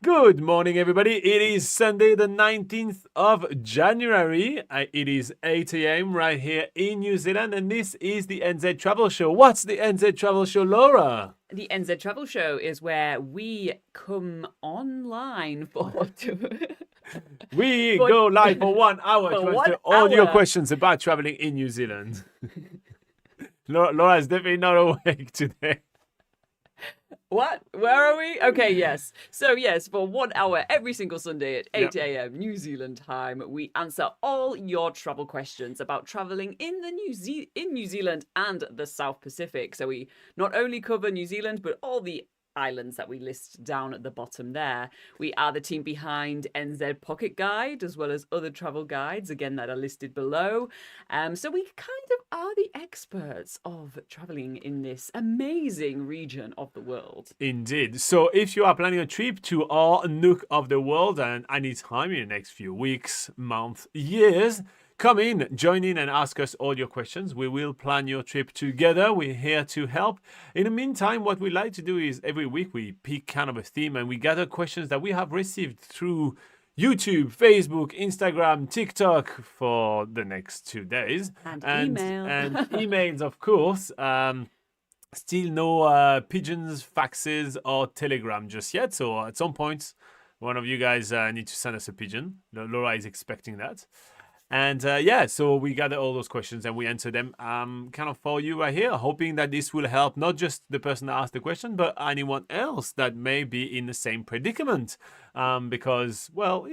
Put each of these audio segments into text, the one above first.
Good morning, everybody. It is Sunday, the 19th of January. It is 8 a.m. right here in New Zealand, and this is the NZ Travel Show. What's the NZ Travel Show, Laura? The NZ Travel Show is where we come online We for, go live for 1 hour for to one answer all your hour. questions about traveling in New Zealand. Laura is definitely not awake today. What? Where are we? Okay, yes. So, yes, for 1 hour every single Sunday at 8 Yep. a.m. New Zealand time, we answer all your travel questions about traveling in New Zealand and the South Pacific. So, we not only cover New Zealand, but all the islands that we list down at the bottom there. We are the team behind NZ Pocket Guide, as well as other travel guides, again, that are listed below. So we kind of are the experts of traveling in this amazing region of the world. Indeed. So if you are planning a trip to our nook of the world and any time in the next few weeks, months, years, come in, join in and ask us all your questions. We will plan your trip together. We're here to help. In the meantime, what we like to do is every week we pick kind of a theme and we gather questions that we have received through YouTube, Facebook, Instagram, TikTok for the next 2 days. And and email. And emails, of course. Still no pigeons, faxes, or telegram just yet. So at some point, one of you guys need to send us a pigeon. Laura is expecting that. And so we gather all those questions and we answer them kind of for you right here, hoping that this will help not just the person that asked the question, but anyone else that may be in the same predicament. Because, well,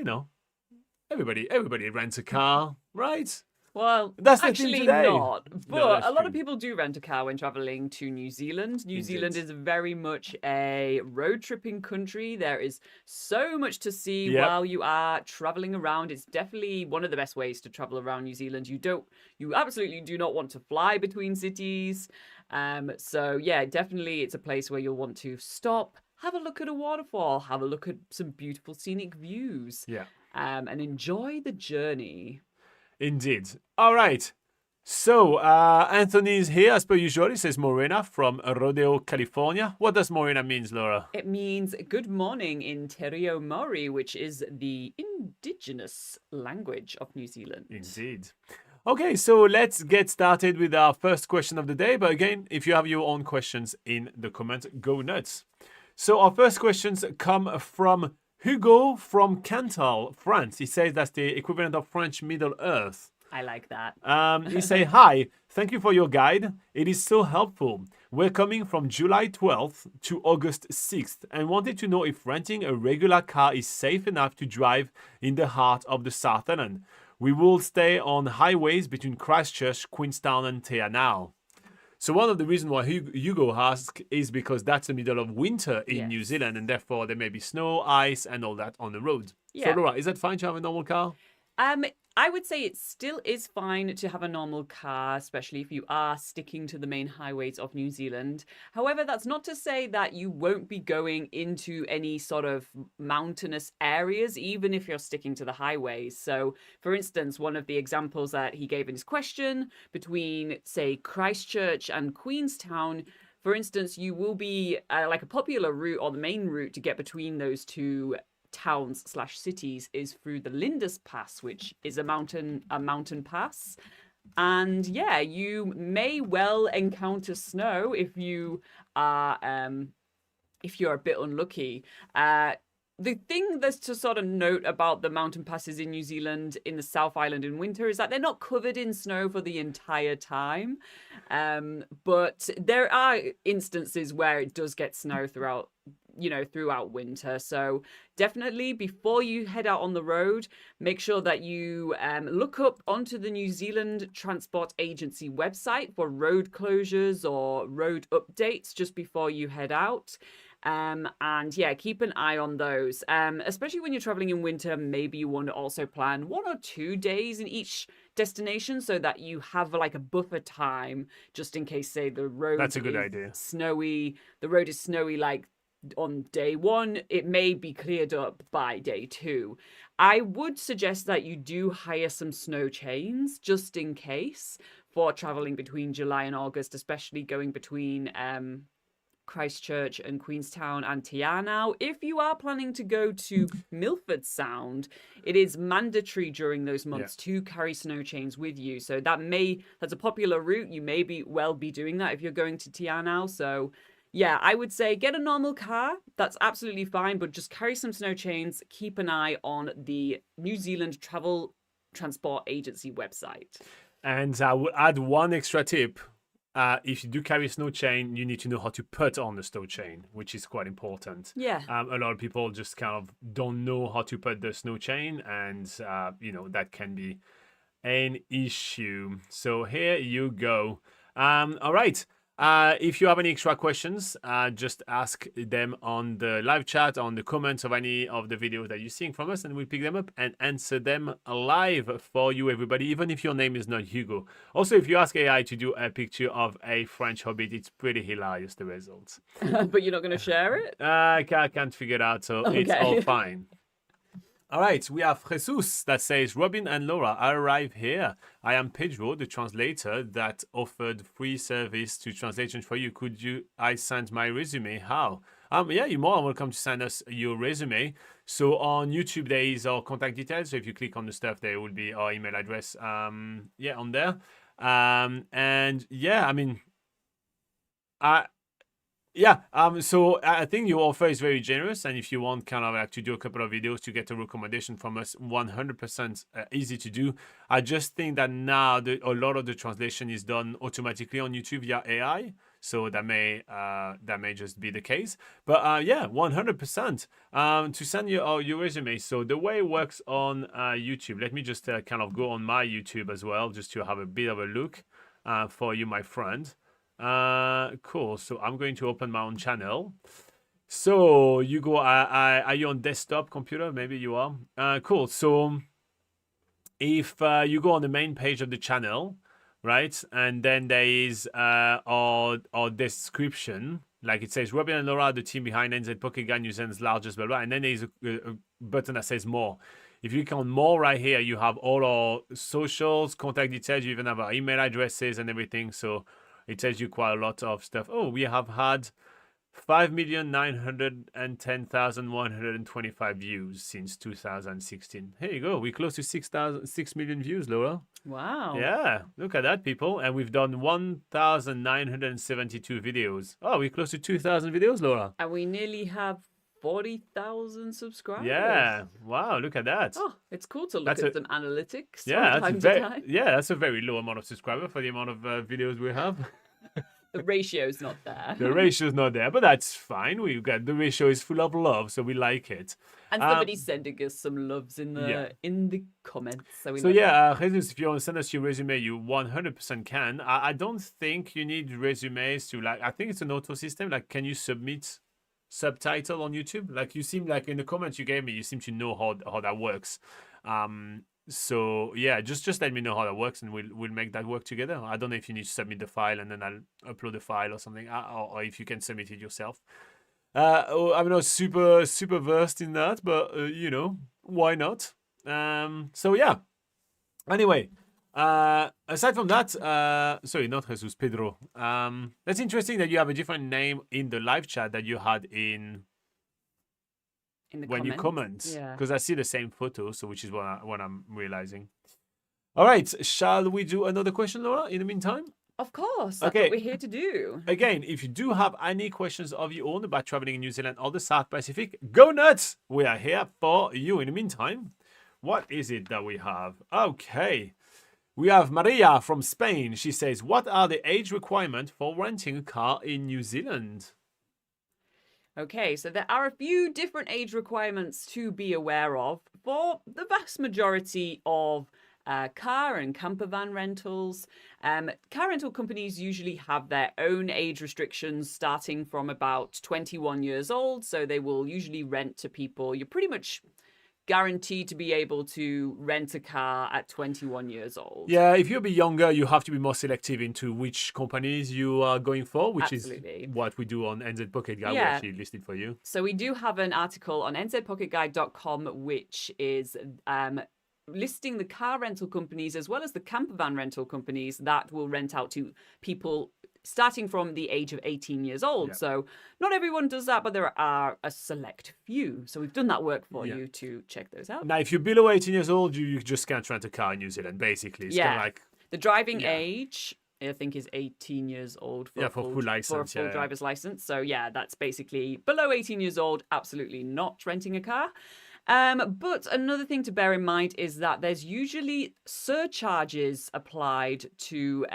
everybody rents a car, right? Well, That's the theme actually today. not. But that's a lot true. of people do rent a car when traveling to New Zealand. New Indeed. Zealand is very much a road tripping country. There is so much to see Yep. while you are traveling around. It's definitely one of the best ways to travel around New Zealand. You absolutely do not want to fly between cities. So yeah, definitely it's a place where you'll want to stop, have a look at a waterfall, have a look at some beautiful scenic views. Yeah. And enjoy the journey. Indeed. All right. So, Anthony is here as per usual. He says Morena from Rodeo, California. What does Morena means, Laura? It means good morning in Te Reo Maori, which is the indigenous language of New Zealand. Indeed. Okay, so let's get started with our first question of the day. But again, if you have your own questions in the comments, go nuts. So our first questions come from Hugo from Cantal, France. He says that's the equivalent of French Middle Earth. I like that. He say, hi, thank you for your guide. It is so helpful. We're coming from July 12th to August 6th and wanted to know if renting a regular car is safe enough to drive in the heart of the South Island. We will stay on highways between Christchurch, Queenstown and Te Anau. So one of the reasons why Hugo asked is because that's the middle of winter in New Yes. Zealand and therefore there may be snow, ice and all that on the road. Yeah. So Laura, is that fine to have a normal car? I would say it still is fine to have a normal car, especially if you are sticking to the main highways of New Zealand. However, that's not to say that you won't be going into any sort of mountainous areas, even if you're sticking to the highways. So, for instance, one of the examples that he gave in his question between, say, Christchurch and Queenstown, for instance, you will be like a popular route or the main route to get between those two towns/cities is through the Lindis Pass, which is a mountain pass. And yeah, you may well encounter snow if you are if you're a bit unlucky. The thing that's to sort of note about the mountain passes in New Zealand in the South Island in winter is that they're not covered in snow for the entire time. But there are instances where it does get snow throughout winter. So definitely before you head out on the road, make sure that you look up onto the New Zealand Transport Agency website for road closures or road updates just before you head out. And yeah, keep an eye on those. Especially when you're traveling in winter, maybe you want to also plan 1 or 2 days in each destination so that you have like a buffer time just in case, say, the road That's a good is idea. snowy. The road is snowy like on day 1, it may be cleared up by day 2. I would suggest that you do hire some snow chains just in case for traveling between July and August, especially going between Christchurch and Queenstown and Tianau. If you are planning to go to Milford Sound, it is mandatory during those months to carry snow chains with you. So that's a popular route. You may be doing that if you're going to Tianau. So yeah, I would say get a normal car. That's absolutely fine, but just carry some snow chains. Keep an eye on the New Zealand Travel Transport Agency website. And I will add one extra tip. If you do carry a snow chain, you need to know how to put on the snow chain, which is quite important. Yeah. A lot of people just kind of don't know how to put the snow chain, and that can be an issue. So here you go. All right. If you have any extra questions, just ask them on the live chat, on the comments of any of the videos that you're seeing from us, and we'll pick them up and answer them live for you, everybody, even if your name is not Hugo. Also, if you ask AI to do a picture of a French hobbit, it's pretty hilarious, the results. But you're not going to share it? I can't figure it out, so it's all fine. All right, we have Jesus that says, Robin and Laura, I arrive here. I am Pedro, the translator that offered free service to translation for you. I send my resume? How? Yeah, you're more than welcome to send us your resume. So on YouTube, there is our contact details. So if you click on the stuff, there will be our email address, on there. And yeah, I mean, so I think your offer is very generous, and if you want kind of like to do a couple of videos to get a recommendation from us, 100% easy to do. I just think that now a lot of the translation is done automatically on YouTube via AI, so that may just be the case. But 100% to send you your resume. So the way it works on YouTube, let me just kind of go on my YouTube as well, just to have a bit of a look for you, my friend. Cool. So I'm going to open my own channel. So you go, are you on desktop computer? Maybe you are. Cool. So if you go on the main page of the channel, right? And then there is our description. Like it says, Robin and Laura, the team behind NZ Pocket Guide, New Zealand's largest, blah, blah. And then there's a button that says more. If you click on more right here, you have all our socials, contact details. You even have our email addresses and everything. So it tells you quite a lot of stuff. Oh, we have had 5,910,125 views since 2016. Here you go. We're close to 6 million views, Laura. Wow. Yeah, look at that, people. And we've done 1,972 videos. Oh, we're close to 2,000 videos, Laura. And we nearly have 40,000 subscribers. Yeah. Wow, look at that. Oh, it's cool to look at some analytics yeah, from time to time. Yeah, that's a very low amount of subscribers for the amount of videos we have. The ratio's not there. The ratio's not there, but that's fine. The ratio is full of love, so we like it. And somebody's sending us some loves in the comments. Jesus, if you want to send us your resume, you 100% can. I don't think you need resumes to I think it's an auto system. Like, can you submit subtitle on YouTube? Like, you seem like in the comments you gave me, you seem to know how that works. So yeah, just let me know how that works, and we'll make that work together. I don't know if you need to submit the file and then I'll upload the file or something, or if you can submit it yourself. I'm not super versed in that, but why not? So yeah. Anyway, aside from that, sorry, not Jesus, Pedro. That's interesting that you have a different name in the live chat that you had when you comment, because I see the same photo, so which is what I'm realizing. All right, shall we do another question, Laura, in the meantime? Of course, that's what we're here to do. Again, if you do have any questions of your own about traveling in New Zealand or the South Pacific, go nuts! We are here for you. In the meantime, what is it that we have? Okay, we have Maria from Spain. She says, what are the age requirements for renting a car in New Zealand? Okay, so there are a few different age requirements to be aware of for the vast majority of car and camper van rentals. Car rental companies usually have their own age restrictions starting from about 21 years old. So they will usually rent to people. You're pretty much guaranteed to be able to rent a car at 21 years old. Yeah, if you're a bit younger, you have to be more selective into which companies you are going for, which Absolutely. Is what we do on NZ Pocket Guide. We actually listed for you. So we do have an article on nzpocketguide.com, which is listing the car rental companies as well as the camper van rental companies that will rent out to people starting from the age of 18 years old. Yeah. So not everyone does that, but there are a select few. So we've done that work for Yeah. you to check those out. Now, if you're below 18 years old, you just can't rent a car in New Zealand, basically. It's kind Yeah. of like, The driving Yeah. age, I think, is 18 years old for Yeah, a for full, full license, for a full yeah. driver's license. So yeah, that's basically below 18 years old, absolutely not renting a car. But another thing to bear in mind is that there's usually surcharges applied to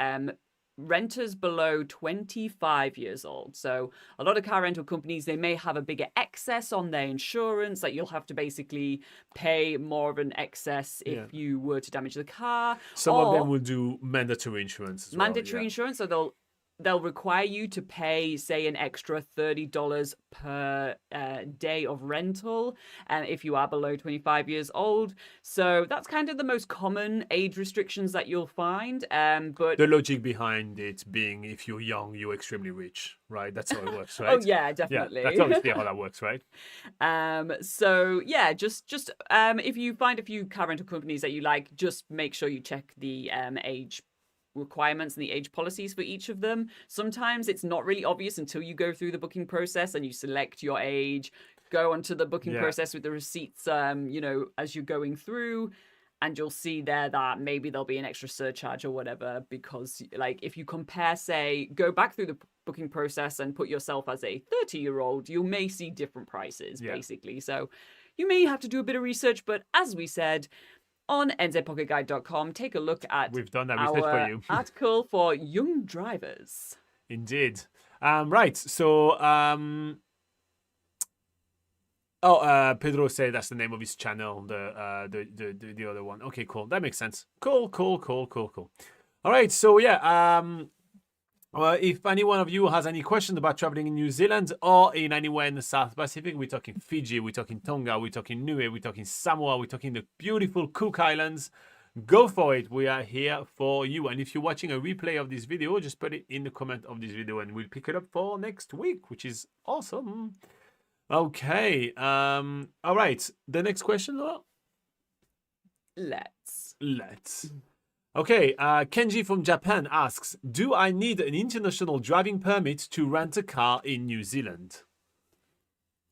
renters below 25 years old. So a lot of car rental companies, they may have a bigger excess on their insurance that you'll have to basically pay more of an excess if Yeah. you were to damage the car. some of them Or will do mandatory insurance as well. mandatory Yeah. insurance, so they'll require you to pay, say, an extra $30 per day of rental if you are below 25 years old. So that's kind of the most common age restrictions that you'll find. But The logic behind it being if you're young, you're extremely rich, right? That's how it works, right? oh yeah, Yeah, definitely. that's obviously how that works, right? So yeah, just if you find a few car rental companies that you like, just make sure you check the age requirements and the age policies for each of them. Sometimes it's not really obvious until you go through the booking process and you select your age, go onto the booking Yeah. process with the receipts, as you're going through, and you'll see there that maybe there'll be an extra surcharge or whatever, because like if you compare, say, go back through the booking process and put yourself as a 30-year-old, you may see different prices, Yeah. basically. So you may have to do a bit of research, but as we said, on nzpocketguide.com, take a look at We've done that research for our you. article for young drivers. Indeed. Right. So, Pedro said that's the name of his channel. The other one. Okay, cool. That makes sense. Cool. All right. So yeah. If any one of you has any questions about traveling in New Zealand or in anywhere in the South Pacific, we're talking Fiji, we're talking Tonga, we're talking Niue, we're talking Samoa, we're talking the beautiful Cook Islands, go for it. We are here for you. And if you're watching a replay of this video, just put it in the comment of this video and we'll pick it up for next week, which is awesome. Okay. All right. The next question, Laura? Let's. Okay, Kenji from Japan asks, do I need an international driving permit to rent a car in New Zealand?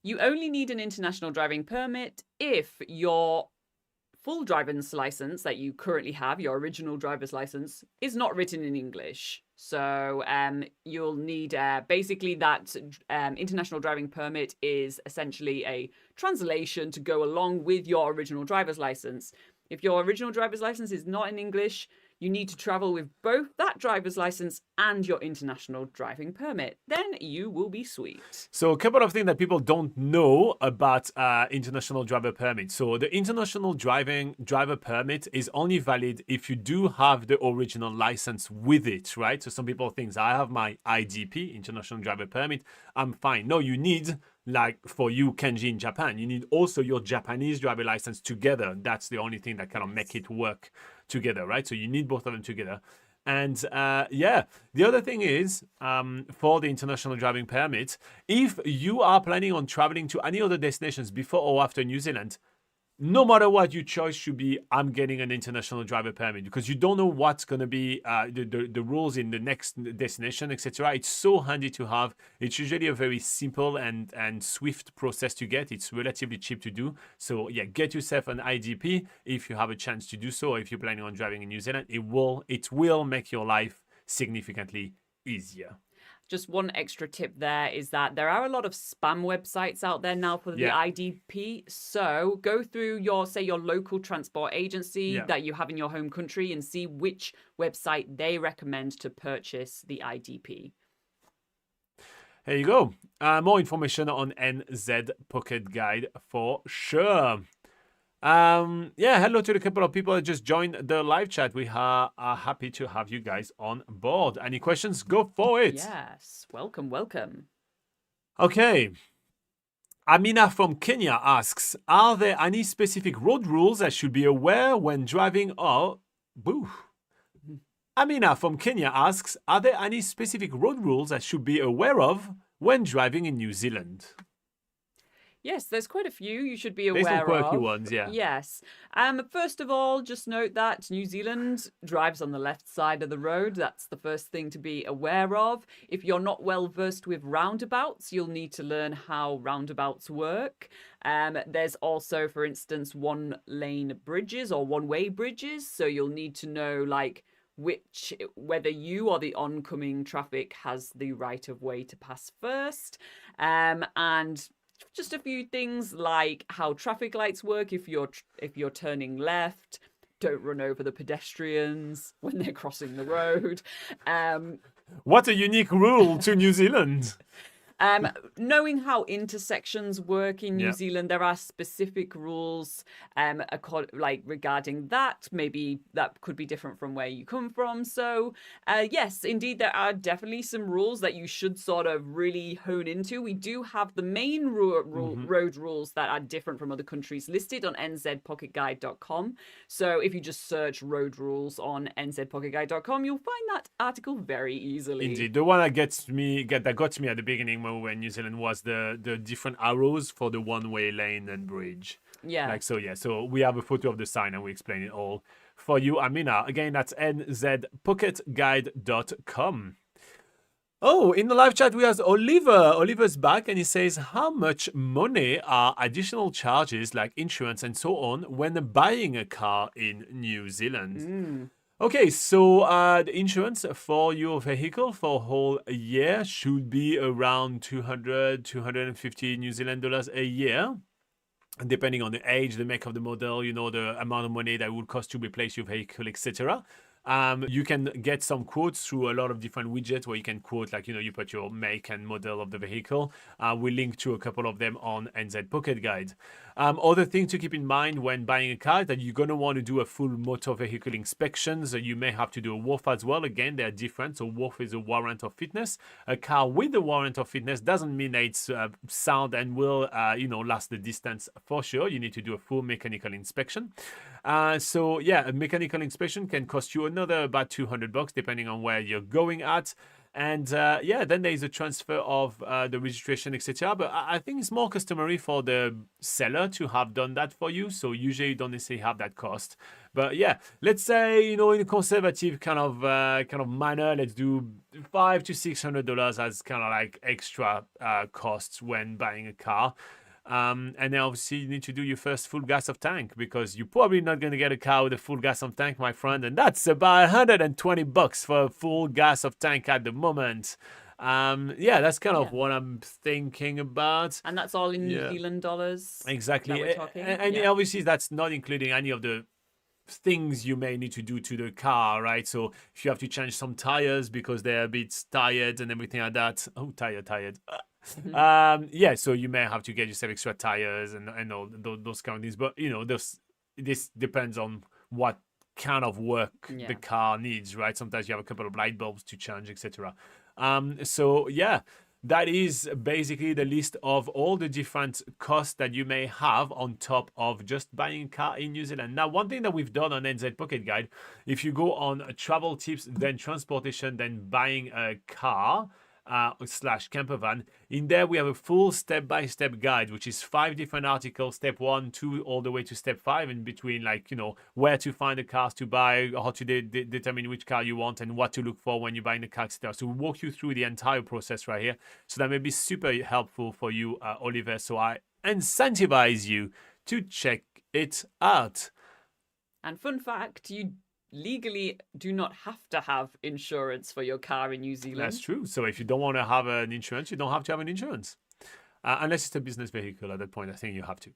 You only need an international driving permit if your full driver's license that you currently have, your original driver's license, is not written in English. So you'll need basically that international driving permit is essentially a translation to go along with your original driver's license. If your original driver's license is not in English, you need to travel with both that driver's license and your international driving permit. Then you will be sweet. So a couple of things that people don't know about international driver permit. So the international driver permit is only valid if you do have the original license with it, right? So some people think, I have my IDP, international driver permit, I'm fine. No, you need, like for you, Kenji in Japan, you need also your Japanese driver license together. That's the only thing that kind of make it work together, right? So you need both of them together. And yeah, the other thing is for the international driving permit, if you are planning on traveling to any other destinations before or after New Zealand, no matter what, your choice should be, I'm getting an international driver permit, because you don't know what's going to be the rules in the next destination, etc. It's so handy to have. It's usually a very simple and swift process to get. It's relatively cheap to do. So yeah, get yourself an IDP if you have a chance to do so, or if you're planning on driving in New Zealand. It will make your life significantly easier. Just one extra tip there is that there are a lot of spam websites out there now for the IDP. So go through your local transport agency that you have in your home country and see which website they recommend to purchase the IDP. There you go. More information on NZ Pocket Guide for sure. Yeah, hello to the couple of people that just joined the live chat. We are happy to have you guys on board. Any questions? Go for it. Yes, welcome. Okay. Amina from Kenya asks, are there any specific road rules I should be aware when driving or... Boo. Amina from Kenya asks, are there any specific road rules I should be aware of when driving in New Zealand? Yes, there's quite a few you should be There's some aware quirky of. ones, yeah. Yes. First of all, just note that New Zealand drives on the left side of the road. That's the first thing to be aware of. If you're not well versed with roundabouts, you'll need to learn how roundabouts work. There's also, for instance, one-lane bridges or one-way bridges. So you'll need to know, like, whether you or the oncoming traffic has the right of way to pass first. And just a few things like how traffic lights work if you're turning left. Don't run over the pedestrians when they're crossing the road. What a unique rule to New Zealand. Knowing how intersections work in New Yeah. Zealand, there are specific rules like regarding that. Maybe that could be different from where you come from. So yes, indeed, there are definitely some rules that you should sort of really hone into. We do have the main road rules that are different from other countries listed on nzpocketguide.com. So if you just search road rules on nzpocketguide.com, you'll find that article very easily. Indeed, the one that got to me at the beginning when we were in New Zealand was the different arrows for the one-way lane and bridge. Yeah. Like so, yeah. So we have a photo of the sign and we explain it all for you, Amina. Again, that's nzpocketguide.com. Oh, in the live chat we have Oliver. Oliver's back and he says, how much money are additional charges like insurance and so on when buying a car in New Zealand? Okay, so the insurance for your vehicle for a whole year should be around 250 New Zealand dollars a year. Depending on the age, the make of the model, the amount of money that would cost to replace your vehicle, etc. You can get some quotes through a lot of different widgets where you can quote, like, you put your make and model of the vehicle. We link to a couple of them on NZ Pocket Guide. Other thing to keep in mind when buying a car is that you're going to want to do a full motor vehicle inspection. So you may have to do a WOF as well. Again, they're different. So WOF is a warrant of fitness. A car with a warrant of fitness doesn't mean that it's sound and will, last the distance for sure. You need to do a full mechanical inspection. So yeah, a mechanical inspection can cost you another about $200 depending on where you're going at. And then there is a transfer of the registration, etc. But I think it's more customary for the seller to have done that for you. So usually you don't necessarily have that cost. But yeah, let's say, in a conservative kind of manner, let's do $500 to $600 as kind of like extra costs when buying a car. And then obviously you need to do your first full gas of tank because you're probably not going to get a car with a full gas of tank, my friend. And that's about $120 for a full gas of tank at the moment. That's kind of what I'm thinking about. And that's all in New Zealand dollars. Exactly. That we're talking. And obviously that's not including any of the things you may need to do to the car, right? So if you have to change some tires because they're a bit tired and everything like that. Oh, tired. So you may have to get yourself extra tires and all those kind of things. But this depends on what kind of work the car needs, right? Sometimes you have a couple of light bulbs to change, etc. That is basically the list of all the different costs that you may have on top of just buying a car in New Zealand. Now, one thing that we've done on NZ Pocket Guide, if you go on travel tips, then transportation, then buying a car, / camper van, in there we have a full step-by-step guide, which is 5 different articles, step 1, 2, all the way to step 5, in between, like, where to find the cars to buy, how to determine which car you want, and what to look for when you're buying the car, etc. So we walk you through the entire process right here. So that may be super helpful for you, Oliver. So I incentivize you to check it out. And fun fact, you legally do not have to have insurance for your car in New Zealand. That's true. So if you don't want to have an insurance, you don't have to have an insurance. Unless it's a business vehicle at that point, I think you have to.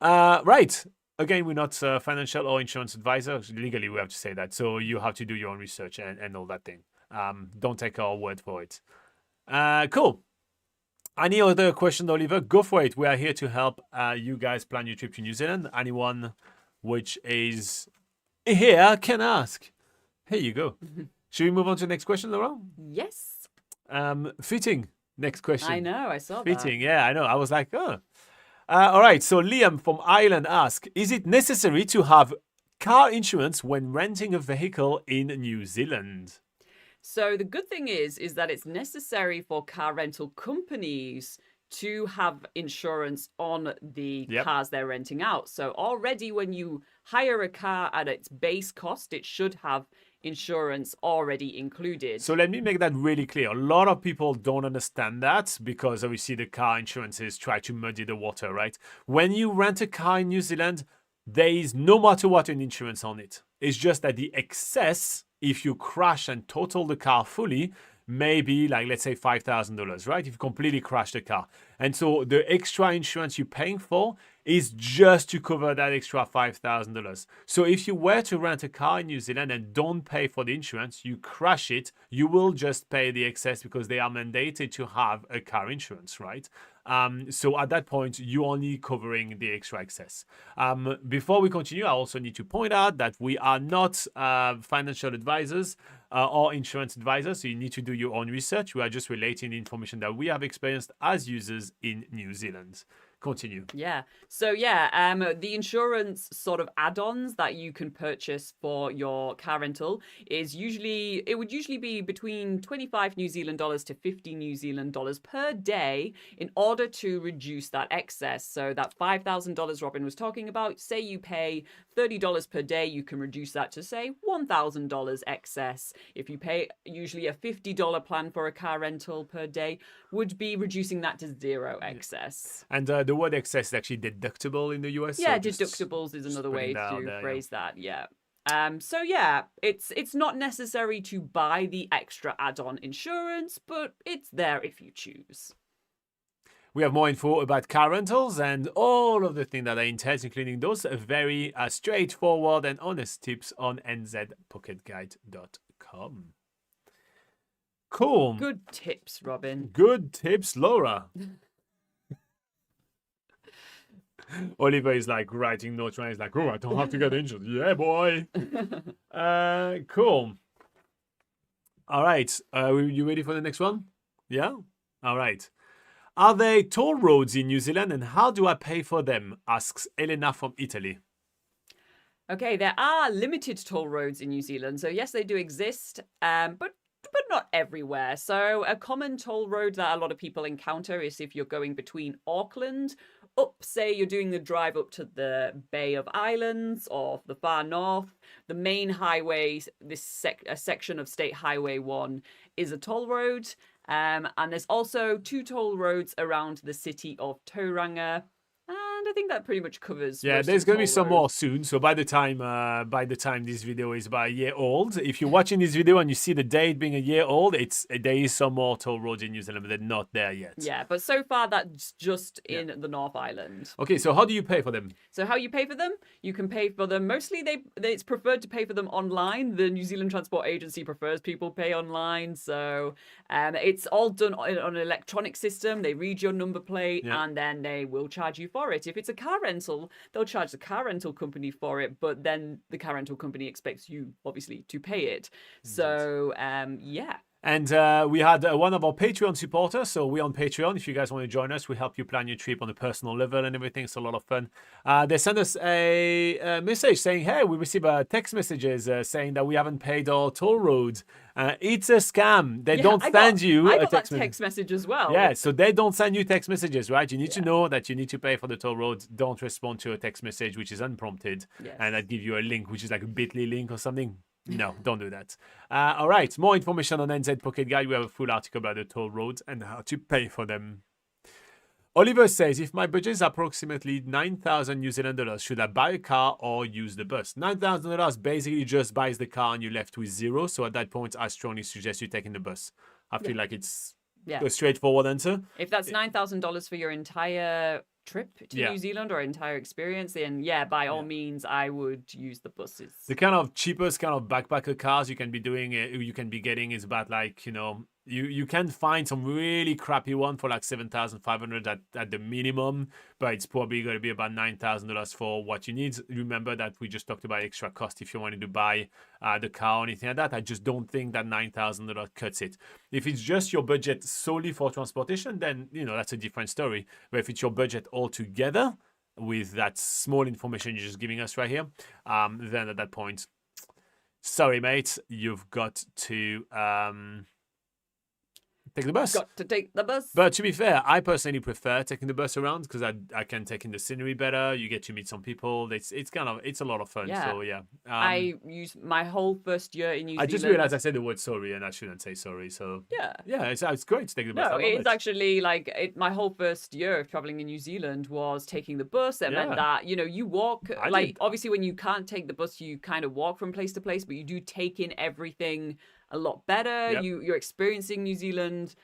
Right. Again, we're not a financial or insurance advisor. Legally, we have to say that. So you have to do your own research and all that thing. Don't take our word for it. Cool. Any other question, Oliver? Go for it. We are here to help you guys plan your trip to New Zealand. Anyone which is here can ask. Here you go. Should we move on to the next question, Laura? Yes. Fitting. Next question. I know, I saw that. Fitting, yeah, I know. I was like, oh. All right, so Liam from Ireland asks, is it necessary to have car insurance when renting a vehicle in New Zealand? So the good thing is that it's necessary for car rental companies to have insurance on the Yep. cars they're renting out. So already when you hire a car at its base cost, it should have insurance already included. So let me make that really clear. A lot of people don't understand that because obviously the car insurances try to muddy the water, right? When you rent a car in New Zealand, there is no matter what an insurance on it. It's just that the excess, if you crash and total the car fully, maybe like let's say $5,000, right? If you completely crash the car. And so the extra insurance you're paying for is just to cover that extra $5,000. So if you were to rent a car in New Zealand and don't pay for the insurance, you crash it, you will just pay the excess because they are mandated to have a car insurance, right? So at that point, you're only covering the extra excess. Before we continue, I also need to point out that we are not financial advisors or insurance advisors, so you need to do your own research. We are just relating the information that we have experienced as users in New Zealand. Continue. Yeah. So yeah, the insurance sort of add-ons that you can purchase for your car rental would usually be between 25 New Zealand dollars to 50 New Zealand dollars per day in order to reduce that excess. So that $5,000 Robin was talking about, say you pay $30 per day, you can reduce that to say $1,000 excess. If you pay usually a $50 plan for a car rental per day, would be reducing that to zero excess. And the word excess is actually deductible in the US. Yeah, so deductibles is another way to phrase yeah. that. Yeah. So yeah, it's not necessary to buy the extra add-on insurance, but it's there if you choose. We have more info about car rentals and all of the things that are entails, including those very straightforward and honest tips on nzpocketguide.com. Cool. Good tips, Robin. Good tips, Laura. Oliver is like writing notes, right? He's like, oh, I don't have to get injured. Yeah, boy. Cool. All right. You ready for the next one? Yeah? All right. Are there toll roads in New Zealand and how do I pay for them? Asks Elena from Italy. Okay, there are limited toll roads in New Zealand. So yes, they do exist, but not everywhere. So a common toll road that a lot of people encounter is if you're going between Auckland say you're doing the drive up to the Bay of Islands or the far north, the main highway, a section of State Highway 1 is a toll road. And there's also 2 toll roads around the city of Tauranga. And I think that pretty much covers. Yeah, there's going to be some more soon. So by the time this video is about a year old, if you're watching this video and you see the date being a year old, there is some more toll roads in New Zealand, but they're not there yet. Yeah, but so far that's just in the North Island. Okay, so how do you pay for them? So how you pay for them? You can pay for them. Mostly it's preferred to pay for them online. The New Zealand Transport Agency prefers people pay online. So it's all done on an electronic system. They read your number plate and then they will charge you for it. If it's a car rental, they'll charge the car rental company for it, but then the car rental company expects you, obviously, to pay it. So, yeah. And we had one of our Patreon supporters. So we're on Patreon. If you guys want to join us, we help you plan your trip on a personal level and everything. It's a lot of fun. They sent us a message saying, hey, we received text messages saying that we haven't paid our toll road. It's a scam. They don't send you I a got text that text message as well. Yeah, so they don't send you text messages, right? You need to know that you need to pay for the toll road. Don't respond to a text message which is unprompted. Yes. And that give you a link, which is like a bit.ly link or something. No, don't do that. All right, more information on NZ Pocket Guide. We have a full article about the toll roads and how to pay for them. Oliver says, if my budget is approximately 9,000 New Zealand dollars, should I buy a car or use the bus? $9,000 basically just buys the car and you're left with zero. So at that point, I strongly suggest you taking the bus. I feel like it's a straightforward answer. If that's $9,000 for your entire trip to New Zealand or entire experience, then by all means I would use the buses. The kind of cheapest kind of backpacker cars you can be getting is about like, you can find some really crappy one for like 7,500 at the minimum, but it's probably going to be about $9,000 for what you need. Remember that we just talked about extra cost if you wanted to buy the car or anything like that. I just don't think that $9,000 cuts it. If it's just your budget solely for transportation, then that's a different story. But if it's your budget altogether with that small information you're just giving us right here, then at that point, sorry mate, you've got to take the bus. Got to take the bus. But to be fair, I personally prefer taking the bus around because I can take in the scenery better. You get to meet some people. It's a lot of fun. Yeah. So yeah. I used my whole first year in New I Zealand. just realized I said the word sorry and I shouldn't say sorry. So Yeah. it's great to take the bus. No, I love it's it. actually like my whole first year of traveling in New Zealand was taking the bus. It meant Yeah. that, you walk, I like, did. obviously when you can't take the bus, you kind of walk from place to place, but you do take in everything a lot better. Yep. You're experiencing New Zealand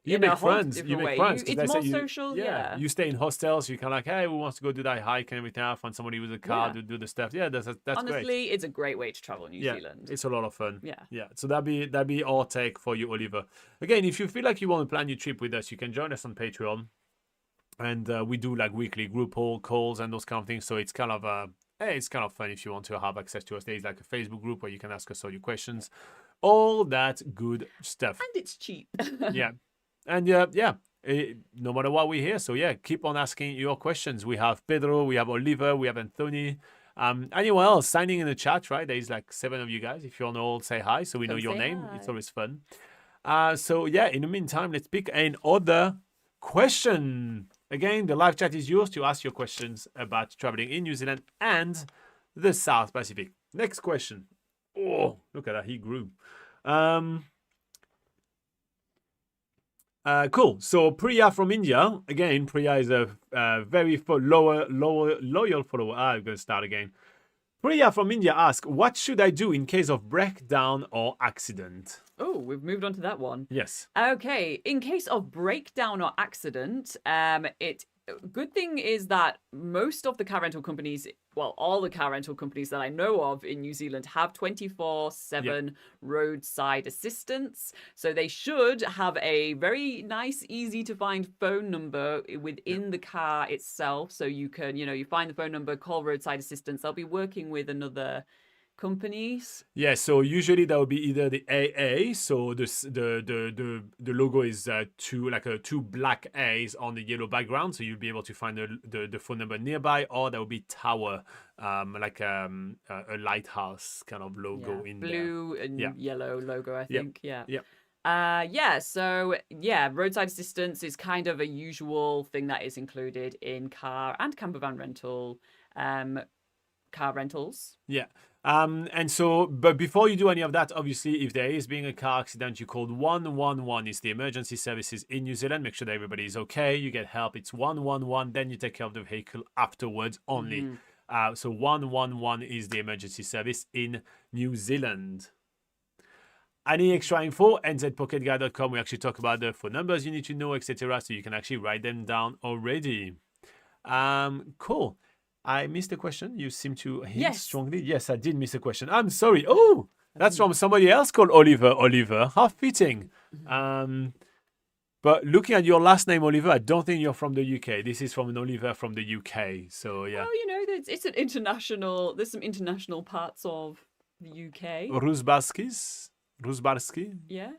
You in a make whole friends. different You make way. friends. 'Cause It's they say more social, yeah. You stay in hostels. You kind of like, hey, we want to go do that hike and everything. I find somebody with a car Yeah. to do the stuff. Yeah, that's Honestly, great. it's a great way to travel New Yeah, Zealand. it's a lot of fun. Yeah. Yeah. So that'd be our take for you, Oliver. Again, if you feel like you want to plan your trip with us, you can join us on Patreon, and we do like weekly group calls and those kind of things. So it's kind of it's kind of fun if you want to have access to us. There's like a Facebook group where you can ask us all your questions, all that good stuff. And it's cheap. Yeah. And no matter what, we're here. So yeah, keep on asking your questions. We have Pedro, we have Oliver, we have Anthony. Anyone else signing in the chat, right? There's like 7 of you guys. If you want to all say hi, so we know Come your say name. hi. It's always fun. So yeah, in the meantime, let's pick another question. Again, the live chat is yours to ask your questions about traveling in New Zealand and the South Pacific. Next question. Oh, look at that, he grew. Cool. So Priya from India. Again, Priya is a very loyal follower. I'm going to start again. Priya from India asks, what should I do in case of breakdown or accident? Oh, we've moved on to that one. Yes. Okay, in case of breakdown or accident, good thing is that most of the car rental companies, well, all the car rental companies that I know of in New Zealand have 24/7 roadside assistance. So they should have a very nice, easy to find phone number within the car itself. So you can, you find the phone number, call roadside assistance. They'll be working with another companies. Yeah, so usually that would be either the AA, so the logo is two black A's on the yellow background, so you'll be able to find the phone number nearby, or that would be tower, like a lighthouse kind of logo in blue there. and yellow logo, I think. Yeah. So roadside assistance is kind of a usual thing that is included in car and camper van rental, car rentals. Yeah. And so, but before you do any of that, obviously, if there is being a car accident, you call 111. It's the emergency services in New Zealand. Make sure that everybody is okay. You get help. It's 111. Then you take care of the vehicle afterwards only. So 111 is the emergency service in New Zealand. Any extra info, nzpocketguide.com. We actually talk about the phone numbers you need to know, etc. So you can actually write them down already. Cool. I missed a question. You seem to hint strongly. Yes, I did miss a question. I'm sorry. Oh, that's from somebody else called Oliver. Oliver, how fitting. But looking at your last name, Oliver, I don't think you're from the UK. This is from an Oliver from the UK. So yeah. Well, it's an international. There's some international parts of the UK. Rusbarsky. Yeah.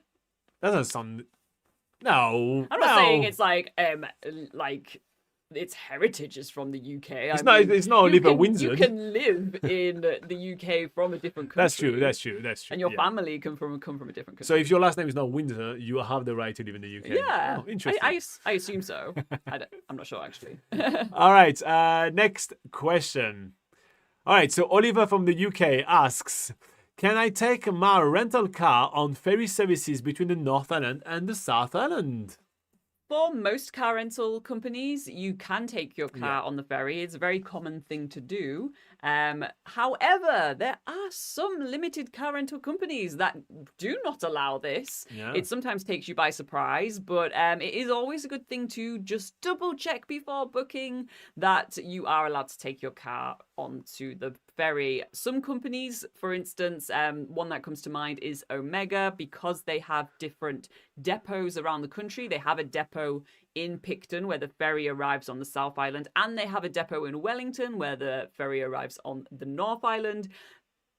That doesn't sound. No. I'm not saying it's like its heritage is from the UK. It's not Oliver Windsor. You can live in the UK from a different country. That's true. And your family come from a different country. So if your last name is not Windsor, you have the right to live in the UK. Yeah. Oh, interesting. I assume so. I'm not sure, actually. All right. Next question. All right. So Oliver from the UK asks, can I take my rental car on ferry services between the North Island and the South Island? For most car rental companies, you can take your car on the ferry. It's a very common thing to do. However, there are some limited car rental companies that do not allow this. Yeah. It sometimes takes you by surprise, but it is always a good thing to just double check before booking that you are allowed to take your car onto the ferry. Some companies, for instance, one that comes to mind is Omega, because they have different depots around the country. They have a depot in Picton where the ferry arrives on the South Island, and they have a depot in Wellington where the ferry arrives on the North Island.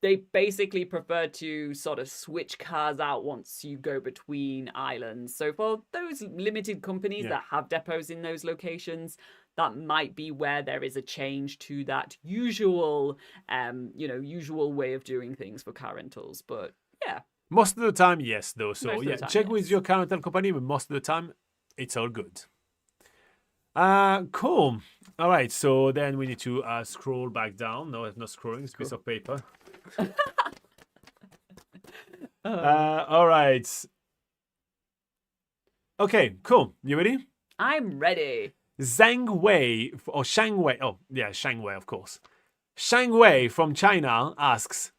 They basically prefer to sort of switch cars out once you go between islands. So for those limited companies that have depots in those locations, that might be where there is a change to that usual way of doing things for car rentals. But yeah. Most of the time, yes, though. So Most of yeah, the time, check with yes. your car rental company, but most of the time, it's all good. Cool. All right, so then we need to scroll back down. No, it's not scrolling. It's a piece of paper. All right. Okay, cool. You ready? I'm ready. Zhang Wei or Shang Wei. Oh, yeah, Shang Wei, of course. Shang Wei from China asks,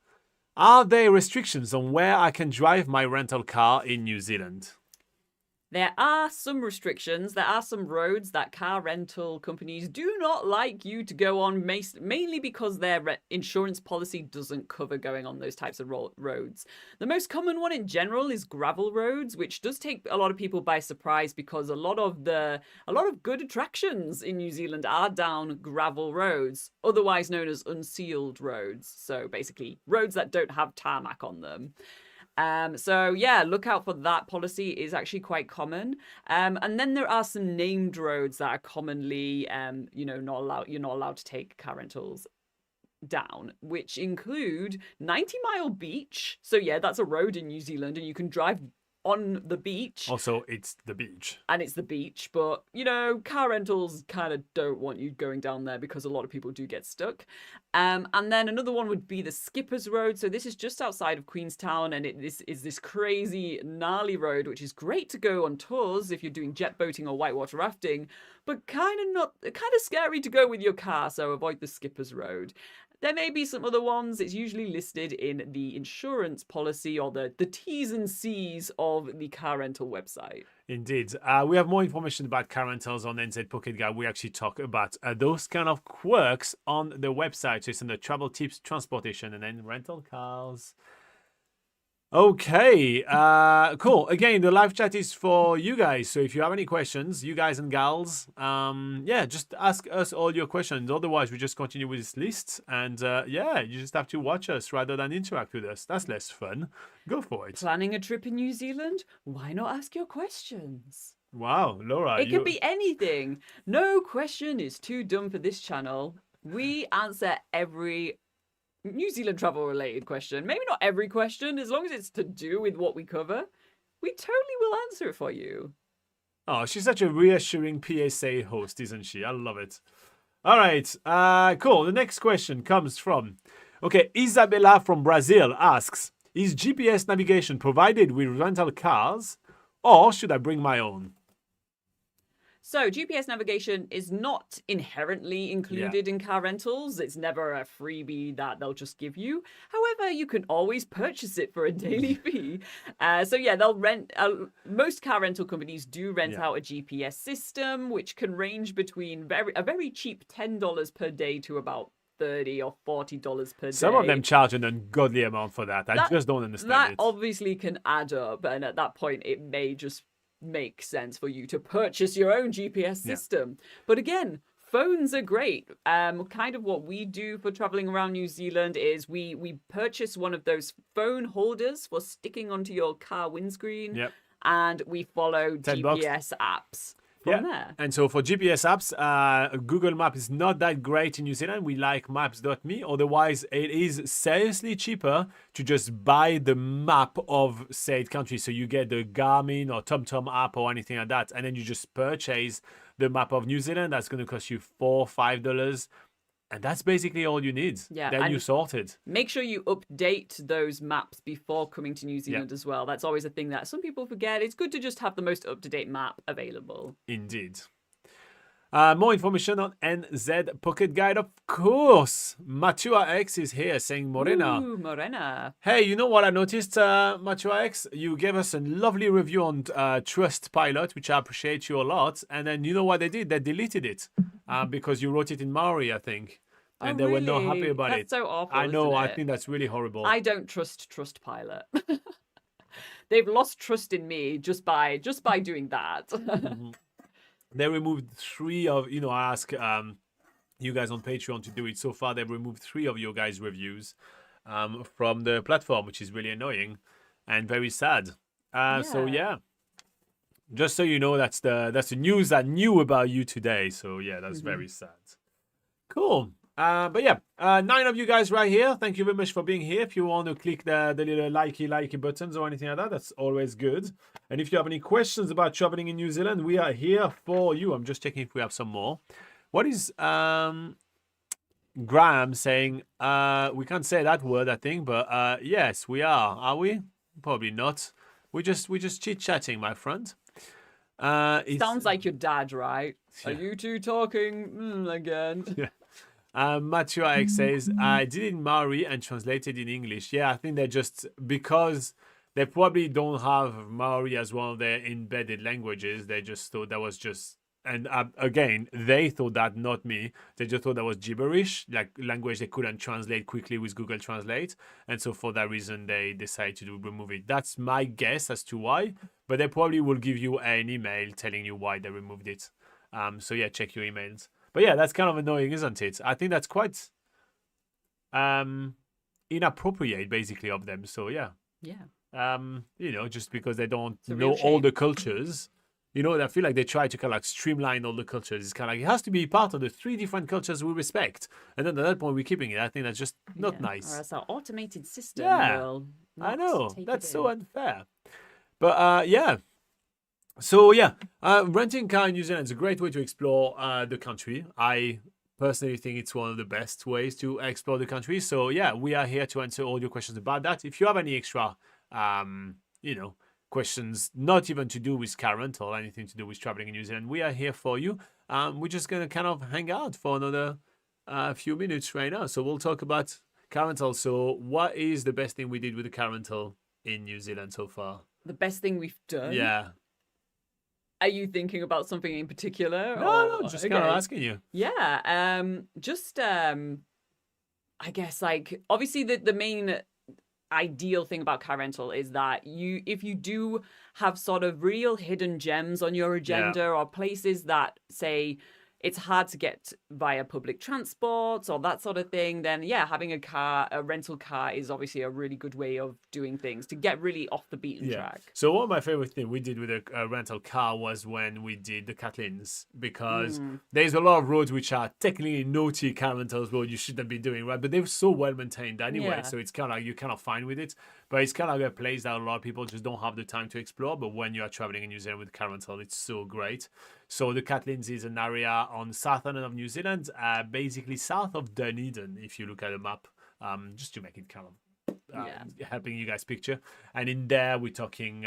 are there restrictions on where I can drive my rental car in New Zealand? There are some restrictions. There are some roads that car rental companies do not like you to go on, mainly because their insurance policy doesn't cover going on those types of roads. The most common one in general is gravel roads, which does take a lot of people by surprise because a lot of good attractions in New Zealand are down gravel roads, otherwise known as unsealed roads. So basically, roads that don't have tarmac on them. So yeah, look out for that. Policy is actually quite common. And then there are some named roads that are commonly, you're not allowed to take car rentals down, which include 90 Mile Beach. So yeah, that's a road in New Zealand, and you can drive on the beach. Also, it's the beach. And it's the beach, but car rentals kind of don't want you going down there because a lot of people do get stuck. And then another one would be the Skippers Road. So this is just outside of Queenstown, and this is this crazy, gnarly road, which is great to go on tours if you're doing jet boating or whitewater rafting, but kind of scary to go with your car. So avoid the Skippers Road. There may be some other ones. It's usually listed in the insurance policy or the T's and C's of the car rental website. Indeed. We have more information about car rentals on NZ Pocket Guide. We actually talk about those kind of quirks on the website. So it's in the travel tips, transportation, and then rental cars. Okay, cool. Again, the live chat is for you guys. So if you have any questions, you guys and gals, just ask us all your questions. Otherwise, we just continue with this list. And you just have to watch us rather than interact with us. That's less fun. Go for it. Planning a trip in New Zealand? Why not ask your questions? Wow, Laura. It could be anything. No question is too dumb for this channel. We answer every New Zealand travel related question. Maybe not every question, as long as it's to do with what we cover. We totally will answer it for you. Oh, she's such a reassuring PSA host, isn't she? I love it. All right, cool. The next question comes from, Isabella from Brazil asks, is GPS navigation provided with rental cars, or should I bring my own? So GPS navigation is not inherently included in car rentals. It's never a freebie that they'll just give you. However, you can always purchase it for a daily fee. They'll rent. Most car rental companies do rent out a GPS system, which can range between a very cheap $10 per day to about $30 or $40 per day. Some of them charge an ungodly amount for that. I just don't understand that it. That obviously can add up, and at that point, it may just make sense for you to purchase your own GPS system. But again, phones are great. Kind of what we do for traveling around New Zealand is we purchase one of those phone holders for sticking onto your car windscreen, and we follow GPS apps from there. And so for GPS apps, Google Maps is not that great in New Zealand. We like maps.me. Otherwise, it is seriously cheaper to just buy the map of said country. So you get the Garmin or TomTom app or anything like that. And then you just purchase the map of New Zealand. That's going to cost you $4 or $5. And that's basically all you need. Yeah, then you sorted. Make sure you update those maps before coming to New Zealand as well. That's always a thing that some people forget. It's good to just have the most up-to-date map available. Indeed. More information on NZ Pocket Guide, of course. Matua X is here saying Morena. Ooh, Morena. Hey, you know what I noticed, Matua X? You gave us a lovely review on Trustpilot, which I appreciate you a lot. And then you know what they did? They deleted it because you wrote it in Maori, I think. And they were not happy about it. That's so awful. I know. Isn't I it? think that's really horrible. I don't trust Trustpilot. They've lost trust in me just by doing that. They removed 3 of, I ask you guys on Patreon to do it. So far, they've removed 3 of your guys' reviews from the platform, which is really annoying and very sad. So yeah, just so you know, that's the news I knew about you today. So yeah, that's very sad. Cool. But yeah, 9 of you guys right here. Thank you very much for being here. If you want to click the little likey buttons or anything like that, that's always good. And if you have any questions about traveling in New Zealand, we are here for you. I'm just checking if we have some more. What is Graham saying? We can't say that word, I think, but yes, we are. Are we? Probably not. We're just chit-chatting, my friend. Sounds like your dad, right? Yeah. Are you two talking again? Yeah. Matthew X says, I did it in Maori and translated in English. Yeah, I think they're just because they probably don't have Maori as one of their embedded languages. They just thought that was just, and again, they thought that, not me. They just thought that was gibberish, like language they couldn't translate quickly with Google Translate. And so for that reason, they decided to remove it. That's my guess as to why, but they probably will give you an email telling you why they removed it. So yeah, check your emails. But yeah, that's kind of annoying, isn't it? I think that's quite inappropriate, basically, of them. So yeah. Yeah. Just because they don't a real know all shame. the cultures. I feel like they try to kind of like streamline all the cultures. It's kind of like it has to be part of the 3 different cultures we respect. And then at that point, we're keeping it. I think that's just not nice. Or else our automated system will I not know. take That's it so in. unfair. But yeah. So yeah, renting a car in New Zealand is a great way to explore the country. I personally think it's one of the best ways to explore the country. So yeah, we are here to answer all your questions about that. If you have any extra, questions, not even to do with car rental or anything to do with traveling in New Zealand, we are here for you. We're just gonna kind of hang out for another few minutes right now. So we'll talk about car rental. So what is the best thing we did with the car rental in New Zealand so far? The best thing we've done? Yeah. Are you thinking about something in particular? No, just kind of asking you. Yeah. I guess like obviously the main ideal thing about car rental is that if you do have sort of real hidden gems on your agenda or places that say it's hard to get via public transport or that sort of thing, then yeah, having a rental car is obviously a really good way of doing things to get really off the beaten track. So one of my favorite things we did with a rental car was when we did the Catlins, because there's a lot of roads which are technically naughty car rentals road you shouldn't be doing, right? But they're so well maintained anyway, so it's kind of like you're kind of fine with it. But it's kind of like a place that a lot of people just don't have the time to explore. But when you are traveling in New Zealand with car rental, it's so great. So the Catlins is an area on the south end of New Zealand, basically south of Dunedin, if you look at a map, just to make it kind of helping you guys picture. And in there, we're talking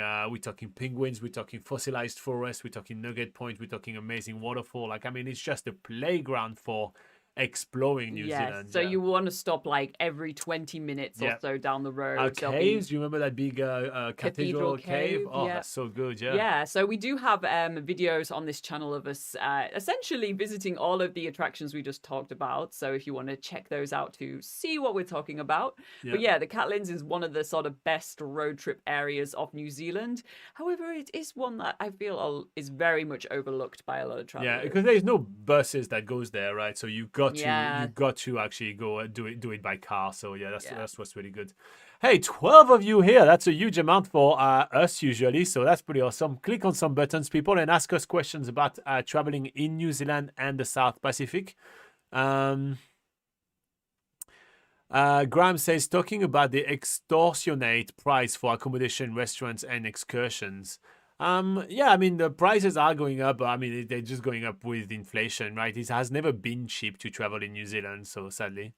penguins, we're talking fossilized forests, we're talking Nugget Point, we're talking amazing waterfall. Like, I mean, it's just a playground for exploring New Zealand. So you want to stop like every 20 minutes or so down the road. Caves, you remember that big cathedral cave? Oh, that's so good, Yeah, so we do have videos on this channel of us essentially visiting all of the attractions we just talked about. So if you want to check those out to see what we're talking about. But yeah, the Catlins is one of the sort of best road trip areas of New Zealand. However, it is one that I feel is very much overlooked by a lot of travelers. Yeah, because there's no buses that goes there, right? So you got to actually go do it by car. So yeah, that's what's really good. Hey, 12 of you here. That's a huge amount for us usually. So that's pretty awesome. Click on some buttons, people, and ask us questions about traveling in New Zealand and the South Pacific. Graham says, talking about the extortionate price for accommodation, restaurants, and excursions. Yeah, I mean, the prices are going up, but I mean, they're just going up with inflation, right? It has never been cheap to travel in New Zealand, so sadly.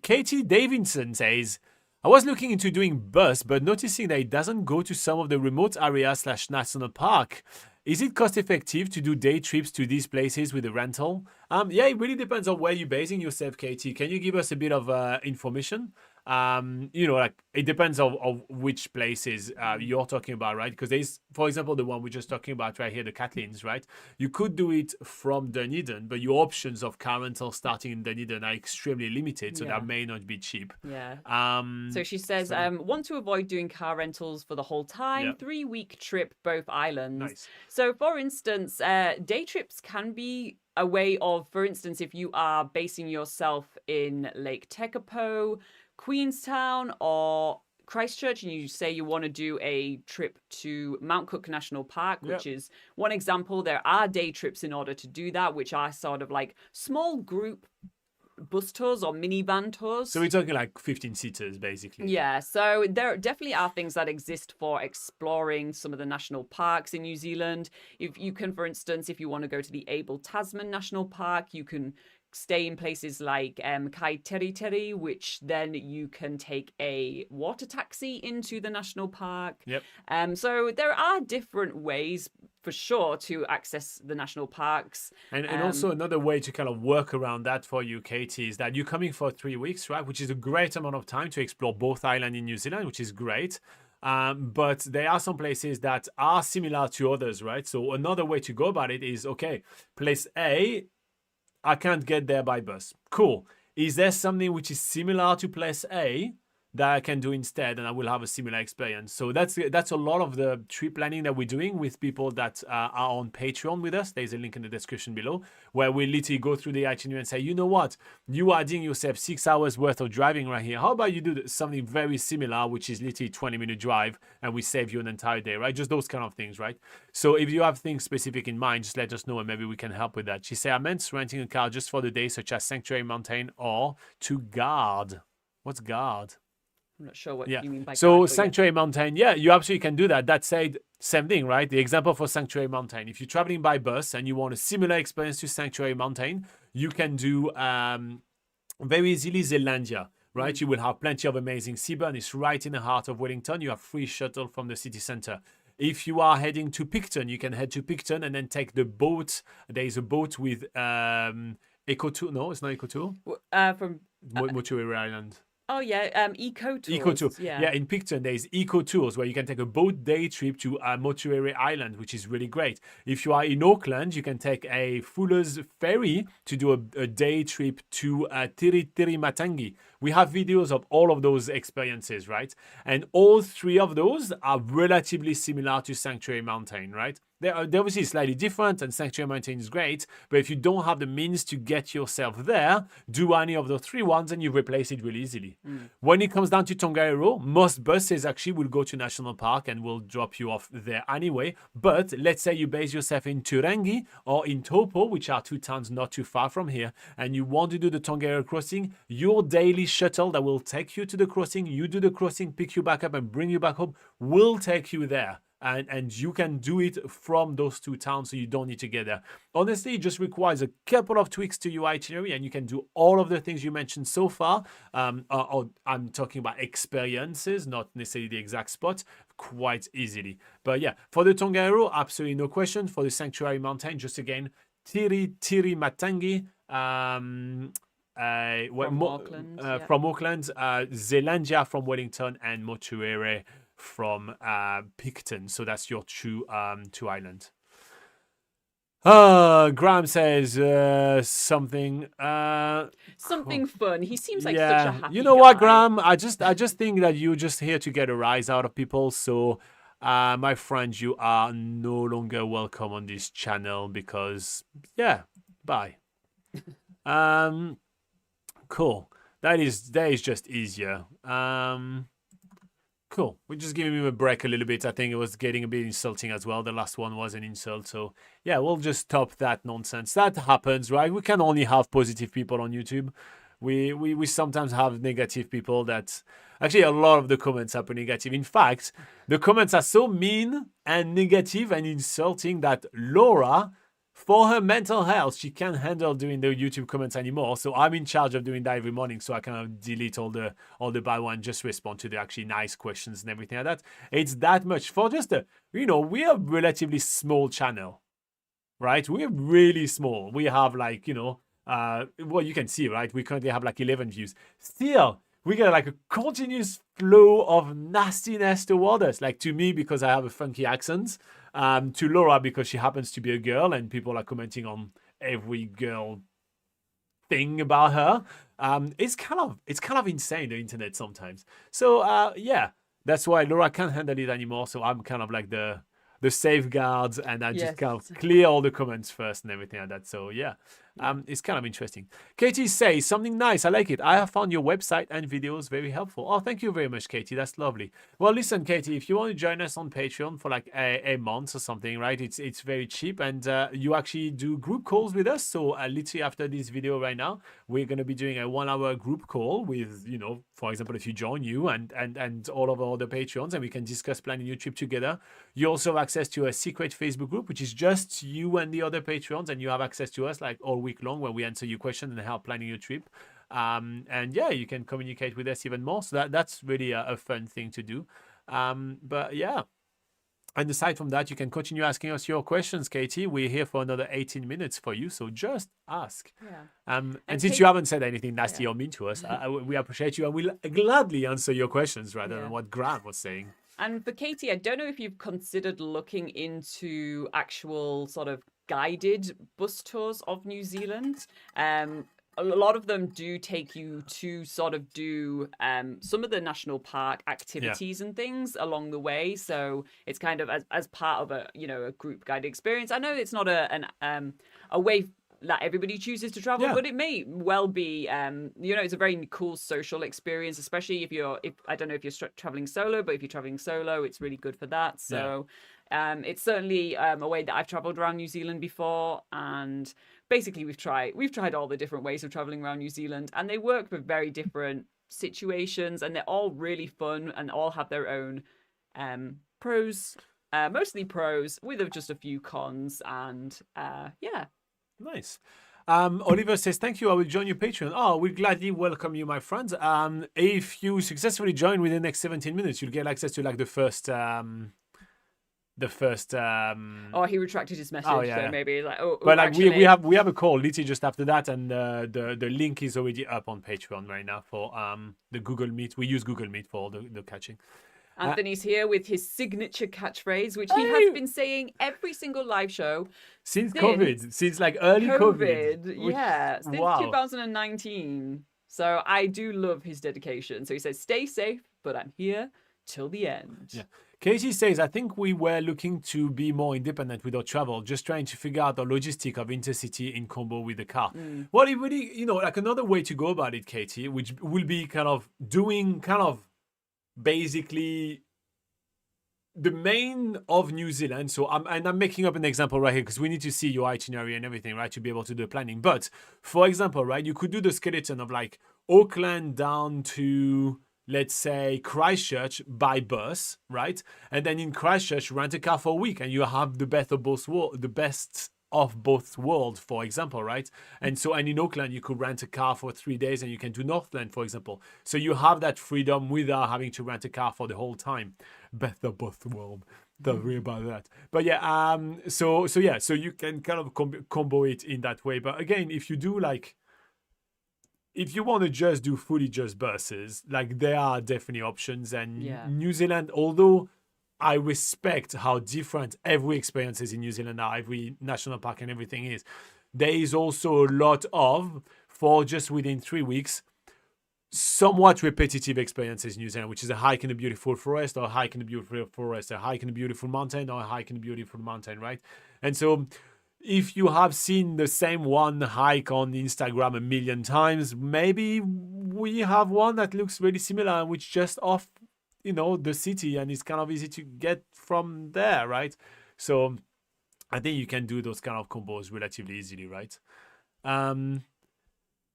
Katie Davidson says, I was looking into doing bus, but noticing that it doesn't go to some of the remote areas / national park. Is it cost effective to do day trips to these places with a rental? Yeah, it really depends on where you're basing yourself, Katie. Can you give us a bit of information? Like it depends on which places you're talking about, right? Because there's, for example, the one we're just talking about right here, the Catlins, right? You could do it from Dunedin, but your options of car rental starting in Dunedin are extremely limited, so that may not be cheap. So she says, want to avoid doing car rentals for the whole time, 3-week trip, both islands. Nice. So for instance, day trips can be a way of, for instance, if you are basing yourself in Lake Tekapo, Queenstown or Christchurch, and you say you want to do a trip to Mount Cook National Park, which is one example. There are day trips in order to do that, which are sort of like small group bus tours or minivan tours. So we're talking like 15 seaters, basically. Yeah, so there definitely are things that exist for exploring some of the national parks in New Zealand. If you can, for instance, if you want to go to the Abel Tasman National Park, you can stay in places like Kai Teri, which then you can take a water taxi into the national park. Yep. So there are different ways for sure to access the national parks. And also another way to kind of work around that for you, Katie, is that you're coming for 3 weeks, right? Which is a great amount of time to explore both islands in New Zealand, which is great. But there are some places that are similar to others, right? So another way to go about it is, okay, place A, I can't get there by bus. Cool. Is there something which is similar to place A that I can do instead, and I will have a similar experience? So that's a lot of the trip planning that we're doing with people that are on Patreon with us. There's a link in the description below where we literally go through the itinerary and say, you know what, you are adding yourself 6 hours worth of driving right here. How about you do something very similar, which is literally 20-minute drive, and we save you an entire day, right? Just those kind of things, right? So if you have things specific in mind, just let us know and maybe we can help with that. She said, I meant renting a car just for the day, such as Sanctuary Mountain or to guard. What's guard? I'm not sure what you mean by so guide, Sanctuary Mountain, yeah, you absolutely can do that. That said, same thing, right? The example for Sanctuary Mountain, if you're traveling by bus and you want a similar experience to Sanctuary Mountain, you can do very easily Zealandia, right? You will have plenty of amazing seaburn. It's right in the heart of Wellington. You have free shuttle from the city center. If you are heading to Picton, you can head to Picton and then take the boat. There is a boat with Eco-Tour. No, it's not Eco-Tour. from Motuiri Island. Oh yeah, eco tours. Eco tour. Yeah. In Picton, there's eco tours where you can take a boat day trip to Motuiri Island, which is really great. If you are in Auckland, you can take a Fuller's Ferry to do a day trip to Tiri Matangi. We have videos of all of those experiences, right? And all three of those are relatively similar to Sanctuary Mountain, right? They're obviously slightly different, and Sanctuary Mountain is great. But if you don't have the means to get yourself there, do any of the three ones and you replace it really easily. When it comes down to Tongariro, most buses actually will go to National Park and will drop you off there anyway. But let's say you base yourself in Turangi or in Taupo, which are two towns not too far from here, and you want to do the Tongariro crossing, your daily shuttle that will take you to the crossing, you do the crossing, pick you back up and bring you back home, will take you there. And you can do it from those two towns, so you don't need to get there. Honestly, it just requires a couple of tweaks to your itinerary, and you can do all of the things you mentioned so far. I'm talking about experiences, not necessarily the exact spot, quite easily. But yeah, for the Tongariro, absolutely no question. For the Sanctuary Mountain, just again, Tiri Matangi. From Auckland, Zealandia from Wellington, and Motuiri from Picton. So that's your two island. Graham says something fun. He seems like such a happy You know guy. what, Graham? I just think that you're just here to get a rise out of people. So my friend, you are no longer welcome on this channel because bye. Cool. That is just easier. Cool. We're just giving him a break a little bit. I think it was getting a bit insulting as well. The last one was an insult. So yeah, we'll just stop that nonsense. That happens, right? We can only have positive people on YouTube. We sometimes have negative people that actually a lot of the comments are pretty negative. In fact, the comments are so mean and negative and insulting that Laura, for her mental health, she can't handle doing the YouTube comments anymore. So I'm in charge of doing that every morning. So I kind of delete all the bad ones, just respond to the actually nice questions and everything like that. It's that much for just we are a relatively small channel, right? We're really small. We have like, well, you can see, right? We currently have like 11 views. Still, we get like a continuous flow of nastiness toward us. Like to me, because I have a funky accent. To Laura, because she happens to be a girl and people are commenting on every girl thing about her. It's kind of insane, the internet sometimes. So yeah, that's why Laura can't handle it anymore. So I'm kind of like the safeguards, and I just kind of clear all the comments first and everything like that. So yeah, It's kind of interesting. Katie says something nice. I like it. I have found your website and videos very helpful. Oh, thank you very much, Katie. That's lovely. Well, listen, Katie, if you want to join us on Patreon for like a month or something, right? It's very cheap, and you actually do group calls with us. So literally after this video right now, we're going to be doing a 1 hour group call with, for example, if you join you and all of our other Patreons, and we can discuss planning your trip together. You also have access to a secret Facebook group, which is just you and the other Patreons, and you have access to us like all week long, where we answer your questions and help planning your trip. And yeah, you can communicate with us even more. So that's really a fun thing to do. But yeah. And aside from that, you can continue asking us your questions, Katie. We're here for another 18 minutes for you, so just ask. Yeah. And since you haven't said anything nasty or mean to us, we appreciate you, and we'll gladly answer your questions rather than what Grant was saying. And for Katie, I don't know if you've considered looking into actual sort of guided bus tours of New Zealand. A lot of them do take you to sort of do some of the national park activities and things along the way. So it's kind of as part of a group guided experience. I know it's not a way that everybody chooses to travel, but it may well be. It's a very cool social experience, especially if I don't know if you're traveling solo, but if you're traveling solo, it's really good for that. So it's certainly a way that I've traveled around New Zealand before, and basically we've tried all the different ways of traveling around New Zealand, and they work for very different situations, and they're all really fun and all have their own pros, mostly pros with just a few cons, and Nice. Oliver says, thank you. I will join your Patreon. Oh, we'll gladly welcome you, my friends. If you successfully join within the next 17 minutes, you'll get access to like the first he retracted his message. So maybe like but like actually... we have a call literally just after that, and the link is already up on Patreon right now for the Google Meet. We use Google Meet for the catching. Anthony's here with his signature catchphrase, which he has been saying every single live show since COVID, since like early COVID. Since 2019. So I do love his dedication. So he says, "Stay safe, but I'm here till the end." Yeah. Casey says, I think we were looking to be more independent with our travel, just trying to figure out the logistic of intercity in combo with the car. Well, it really, like another way to go about it, Katie, which will be kind of doing basically the main of New Zealand. So I'm making up an example right here because we need to see your itinerary and everything, right, to be able to do the planning. But for example, right, you could do the skeleton of like Auckland down to, let's say, Christchurch by bus, right? And then in Christchurch, rent a car for a week, and you have the best of both worlds, for example, right? And in Auckland, you could rent a car for 3 days, and you can do Northland, for example. So you have that freedom without having to rent a car for the whole time. Best of both worlds. Don't worry about that. But yeah, so you can kind of combo it in that way. But again, if you do like, if you want to just do fully just buses, like there are definitely options. And New Zealand, although I respect how different every experience is in New Zealand now, every national park and everything is, there is also a lot of, for just within 3 weeks, somewhat repetitive experiences in New Zealand, which is a hike in a beautiful forest, or a hike in a beautiful forest, a hike in a beautiful mountain, or a hike in a beautiful mountain, right? And so if you have seen the same one hike on Instagram a million times, maybe we have one that looks really similar and which just off, the city, and it's kind of easy to get from there, right? So I think you can do those kind of combos relatively easily, right?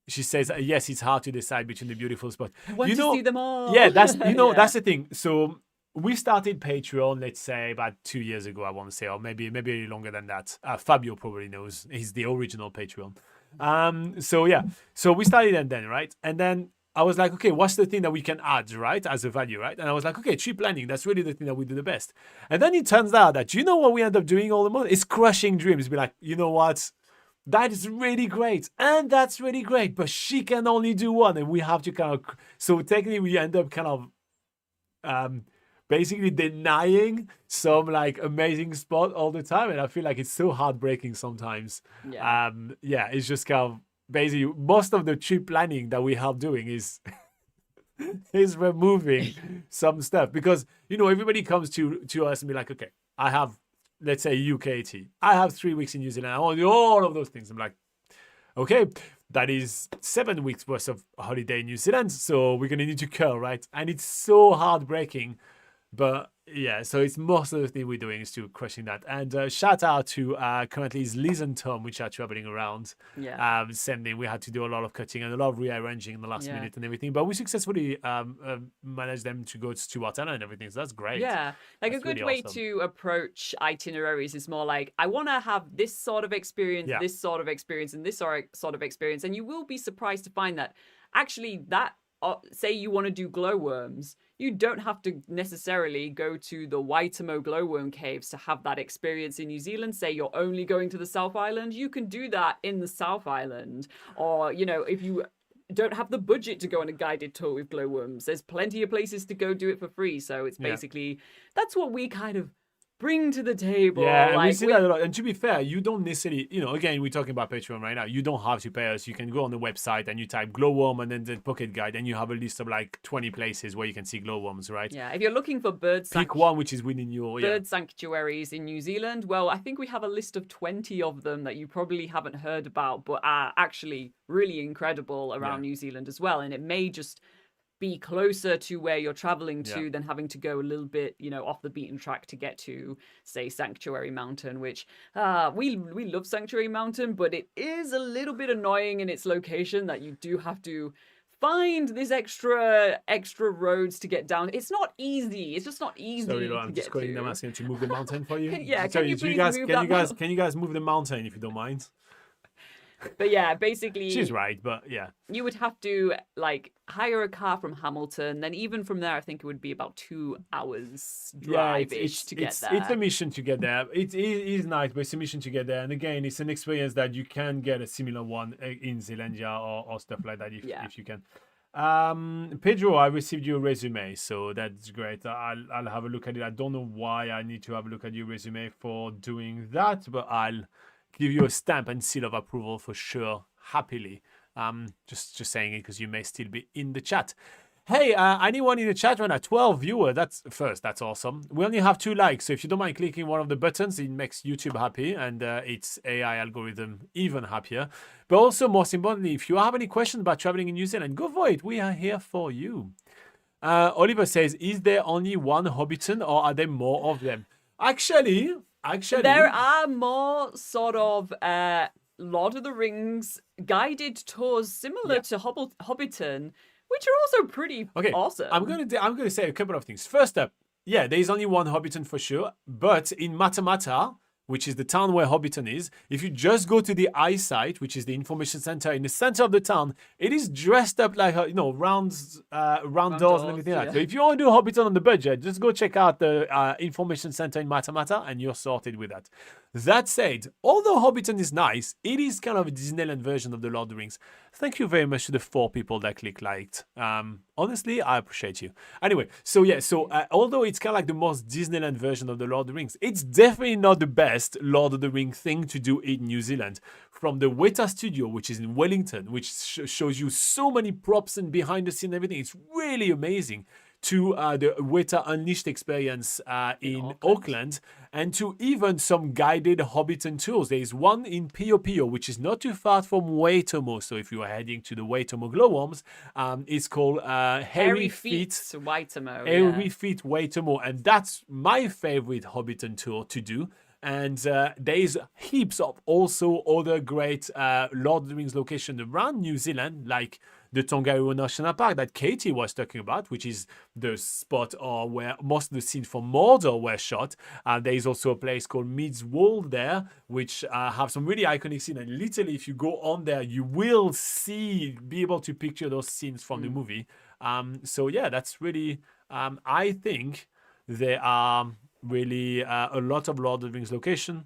She says, yes, it's hard to decide between the beautiful spots. I want to see them all. Yeah, that's that's the thing. So we started Patreon, let's say, about 2 years ago, I want to say, or maybe longer than that. Fabio probably knows. He's the original Patreon. So we started and then, right? And then I was like, okay, what's the thing that we can add, right, as a value, right? And I was like, okay, trip planning, that's really the thing that we do the best. And then it turns out that, what we end up doing all the most? It's crushing dreams. Be like, you know what? That is really great. And that's really great. But she can only do one. And we have to kind of... So technically, we end up kind of basically denying some like amazing spot all the time. And I feel like it's so heartbreaking sometimes. It's just kind of... Basically, most of the trip planning that we help doing is removing some stuff, because everybody comes to us and be like, okay, I have, let's say, UKT. I have 3 weeks in New Zealand. I want to do all of those things. I'm like, okay, that is 7 weeks worth of holiday in New Zealand. So we're going to need to curl, right? And it's so heartbreaking. But yeah, so it's most of the thing we're doing is to crushing that. And shout out to currently is Liz and Tom, which are traveling around. Yeah. Same thing. We had to do a lot of cutting and a lot of rearranging in the last Yeah. minute and everything. But we successfully managed them to go to Stewart Island and everything. So that's great. Yeah, like That's a good really way awesome. to approach itineraries is more like, I want to have this sort of experience, Yeah. this sort of experience, and this sort of experience. And you will be surprised to find that actually say you want to do glowworms, you don't have to necessarily go to the Waitomo glowworm caves to have that experience in New Zealand. Say you're only going to the South Island, you can do that in the South Island. Or, if you don't have the budget to go on a guided tour with glowworms, there's plenty of places to go do it for free. So it's basically, that's what we kind of bring to the table. Yeah, and we see that a lot. And to be fair, you don't necessarily, again, we're talking about Patreon right now. You don't have to pay us. You can go on the website and you type glowworm and then the pocket guide, and you have a list of like 20 places where you can see glowworms, right? Yeah, if you're looking for pick one which is within your bird sanctuaries in New Zealand, well, I think we have a list of 20 of them that you probably haven't heard about, but are actually really incredible around New Zealand as well. And it may just be closer to where you're traveling to than having to go a little bit, off the beaten track to get to, say, Sanctuary Mountain, which we love Sanctuary Mountain, but it is a little bit annoying in its location that you do have to find this extra roads to get down. It's not easy. It's just not easy. Sorry, I'm just calling them asking to move the mountain for you. Yeah, Sorry, can you guys move the mountain if you don't mind? But yeah, basically, she's right. But yeah, you would have to hire a car from Hamilton. Then even from there, I think it would be about 2 hours drive-ish to get there. It's a mission to get there. It is nice, but it's a mission to get there. And again, it's an experience that you can get a similar one in Zealandia or stuff like that if you can. Pedro, I received your resume, so that's great. I'll have a look at it. I don't know why I need to have a look at your resume for doing that, but I'll give you a stamp and seal of approval for sure, happily. Just saying it because you may still be in the chat. Hey, anyone in the chat right now? 12 viewers. That's awesome. We only have 2 likes, so if you don't mind clicking one of the buttons, it makes YouTube happy and its AI algorithm even happier. But also, most importantly, if you have any questions about traveling in New Zealand, go for it. We are here for you. Oliver says, is there only one Hobbiton or are there more of them? Actually, there are more sort of Lord of the Rings guided tours similar to Hobbiton, which are also pretty awesome. I'm gonna say a couple of things. First up, there is only one Hobbiton for sure, but in Matamata, which is the town where Hobbiton is, if you just go to the iSite, which is the information center in the center of the town, it is dressed up like round doors and everything like that. So if you want to do Hobbiton on the budget, just go check out the information center in Matamata and you're sorted with that. That said, although Hobbiton is nice, it is kind of a Disneyland version of the Lord of the Rings. Thank you very much to the 4 people that liked. Honestly, I appreciate you. Anyway, so although it's kind of like the most Disneyland version of the Lord of the Rings, it's definitely not the best Lord of the Rings thing to do in New Zealand. From the Weta Studio, which is in Wellington, which shows you so many props and behind the scene and everything, it's really amazing, to the Weta Unleashed experience in Auckland, and to even some guided Hobbiton tours. There is one in Pio Pio, which is not too far from Waitomo. So if you are heading to the Waitomo glowworms, it's called Hairy Feet Waitomo. Hairy Feet Waitomo, and that's my favorite Hobbiton tour to do. And there is heaps of also other great Lord of the Rings locations around New Zealand, like the Tongariro National Park that Katie was talking about, which is the spot where most of the scenes from Mordor were shot. There is also a place called Mead's World there, which have some really iconic scenes. And literally, if you go on there, you will be able to picture those scenes from the movie. So yeah, that's really, I think there are really a lot of Lord of the Rings location.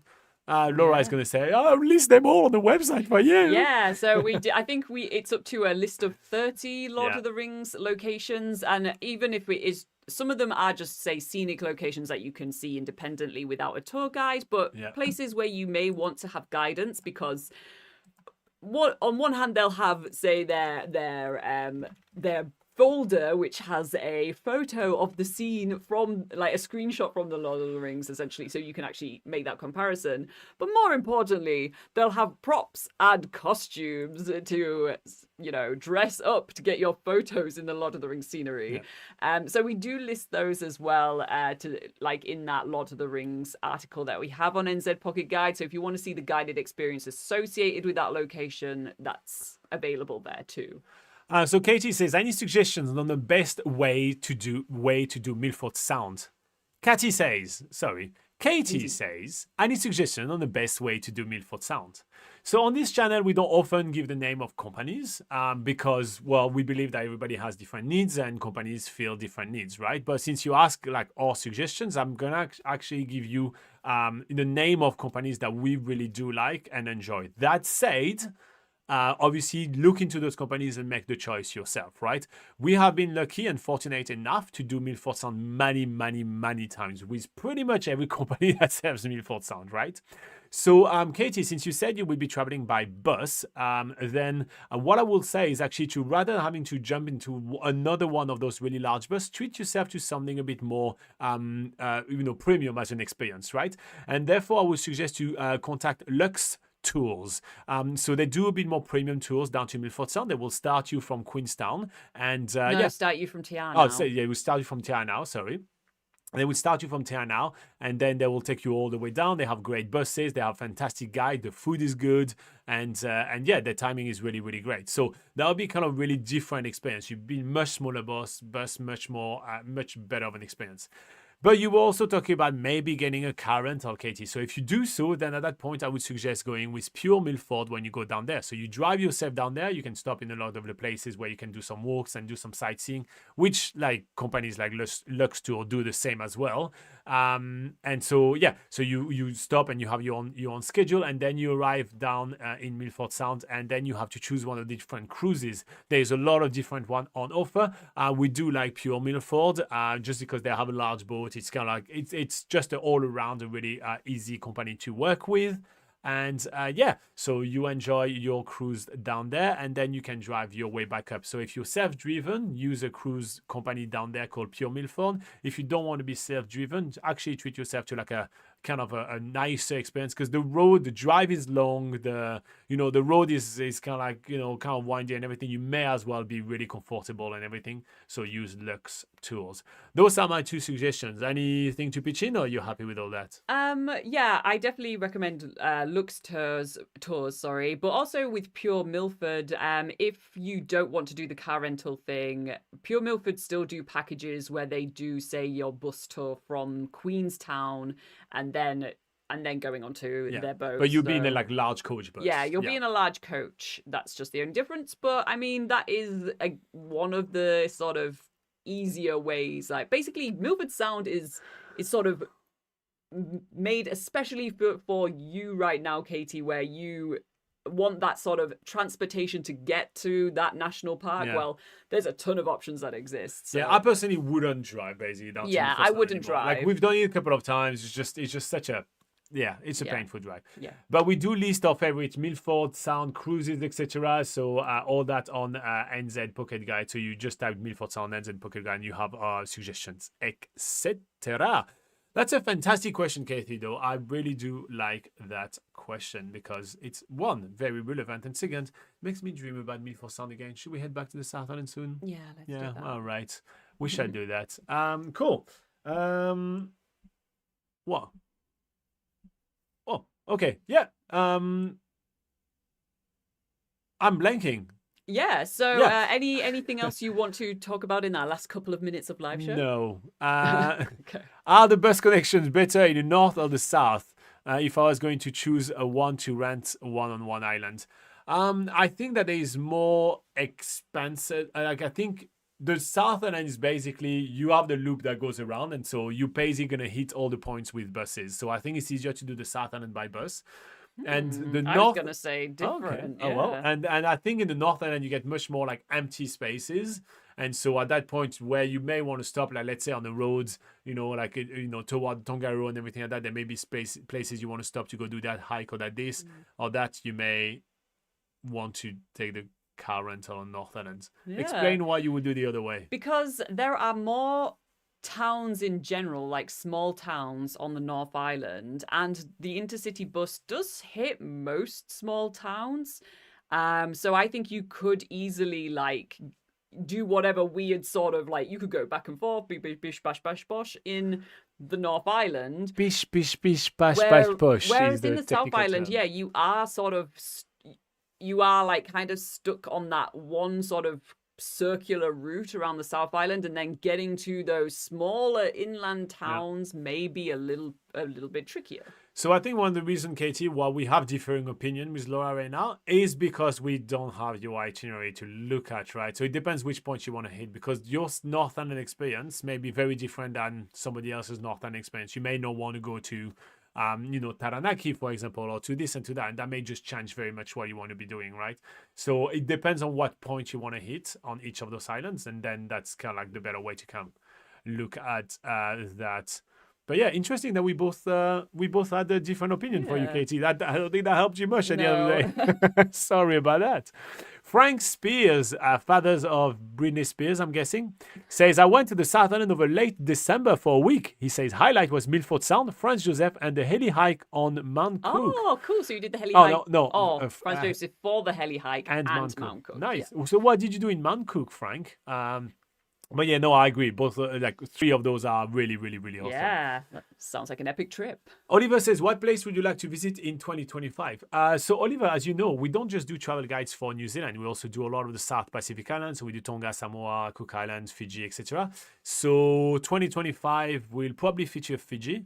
Laura is going to say, I'll list them all on the website for you. Yeah, so I think it's up to a list of 30 Lord of the Rings locations, and even if it is, some of them are just, say, scenic locations that you can see independently without a tour guide, but places where you may want to have guidance, because on one hand they'll have, say, their folder which has a photo of the scene from, like, a screenshot from the Lord of the Rings, essentially, so you can actually make that comparison. But more importantly, they'll have props and costumes to, dress up to get your photos in the Lord of the Rings scenery. So we do list those as well, to, like, in that Lord of the Rings article that we have on NZ Pocket Guide. So if you want to see the guided experience associated with that location, that's available there too. So Katie says, any suggestions on the best way to do Milford Sound? Katie says, any suggestion on the best way to do Milford Sound? So on this channel, we don't often give the name of companies because, well, we believe that everybody has different needs and companies feel different needs, right? But since you ask like our suggestions, I'm gonna actually give you the name of companies that we really do like and enjoy. That said, obviously look into those companies and make the choice yourself, right? We have been lucky and fortunate enough to do Milford Sound many times with pretty much every company that serves Milford Sound, right? So, Katie, since you said you will be traveling by bus, then what I will say is actually to, rather than having to jump into another one of those really large buses, treat yourself to something a bit more, premium as an experience, right? And therefore, I would suggest you contact Lux Tours. So they do a bit more premium tours down to Milford Sound. They will start you from Queenstown and start you from TR now. now. So yeah, we'll start you from TR now, sorry. They will start you from TR now, and then they will take you all the way down. They have great buses. They have fantastic guide. The food is good, and yeah, the timing is really great. So that'll be kind of really different experience. You'll be much smaller bus, much better of an experience. But you were also talking about maybe getting a car rental, Katie. So if you do so, then at that point, I would suggest going with pure Milford when you go down there. So you drive yourself down there. You can stop in a lot of the places where you can do some walks and do some sightseeing, which like companies like Lux Tour do the same as well. And so yeah, so you stop and you have your own schedule, and then you arrive down in Milford Sound, and then you have to choose one of the different cruises. There's a lot of different one on offer. We do like pure Milford just because they have a large boat. It's kind of like it's just all around a really easy company to work with. And yeah, so you enjoy your cruise down there, and then you can drive your way back up. So if you're self-driven, use a cruise company down there called Pure Milford. If you don't want to be self-driven, actually treat yourself to like a kind of a nicer experience, because the drive is long, the road is kind of like kind of windy and everything. You may as well be really comfortable and everything, so use Lux Tours. Those are my two suggestions. Anything to pitch in, or are you happy with all that? Yeah, I definitely recommend Lux Tours, but also with Pure Milford, if you don't want to do the car rental thing, Pure Milford still do packages where they do, say, your bus tour from Queenstown and then going onto their boat. But you'll be in a like large coach bus. Yeah, you'll be in a large coach. That's just the only difference. But I mean, that is one of the sort of easier ways. Like basically, Milford Sound is sort of made especially for you right now, Katie, where you want that sort of transportation to get to that national park. Well, there's a ton of options that exist. So. Yeah, I personally wouldn't drive basically. I wouldn't drive. Like we've done it a couple of times. It's just such a it's a painful drive. Yeah. But we do list our favorite Milford Sound cruises, etc. So all that on NZ Pocket Guide. So you just type Milford Sound NZ Pocket Guide and you have our suggestions, etc. That's a fantastic question, Katie, though. I really do like that question because it's, one, very relevant, and second, makes me dream about Milford Sound again. Should we head back to the South Island soon? Yeah, let's do that. All right. We shall do that. Cool. What? Oh, okay. Yeah. I'm blanking. Yeah, so anything else you want to talk about in our last couple of minutes of live show? No. Okay. Are the bus connections better in the north or the south? If I was going to choose one to rent one on one island. I think that there is more expensive. I think the south island is basically, you have the loop that goes around, and so you're basically going to hit all the points with buses. So I think it's easier to do the south island by bus. And the north, I was gonna say different. Okay. Yeah. Oh well, and I think in the north island you get much more like empty spaces, and so at that point where you may want to stop, like let's say on the roads, toward Tongariro and everything like that, there may be places you want to stop to go do that hike or that or that you may want to take the car rental on North Island. Yeah. Explain why you would do the other way. Because there are more towns in general, like small towns on the North Island, and the intercity bus does hit most small towns. So I think you could easily like do whatever weird sort of like you could go back and forth, bish bash bash bosh in the North Island. Bish bish bish bash bash bosh. Whereas in the South Island, yeah, you are sort of you are like kind of stuck on that one sort of circular route around the South Island, and then getting to those smaller inland towns may be a little bit trickier. So I think one of the reasons, Katie, why we have differing opinion with Laura right now is because we don't have your itinerary to look at, right? So it depends which point you want to hit, because your North Island experience may be very different than somebody else's North Island experience. You may not want to go to Taranaki, for example, or to this and to that, and that may just change very much what you want to be doing, right? So it depends on what point you want to hit on each of those islands, and then that's kind of like the better way to come look at that. But yeah, interesting that we both had a different opinion for you, Katie. I don't think that helped you much at the end of the day. Sorry about that. Frank Spears, fathers of Britney Spears, I'm guessing, says, I went to the South Island over late December for a week. He says, highlight was Milford Sound, Franz Joseph, and the heli hike on Mount Cook. Oh, cool. So you did the heli hike. No. Franz Joseph for the heli hike and Mount Cook. Nice. Yeah. So what did you do in Mount Cook, Frank? But yeah, no, I agree. Both, like 3 of those are really, really, really awesome. Yeah, that sounds like an epic trip. Oliver says, what place would you like to visit in 2025? So Oliver, as you know, we don't just do travel guides for New Zealand. We also do a lot of the South Pacific Islands. So we do Tonga, Samoa, Cook Islands, Fiji, etc. So 2025 will probably feature Fiji.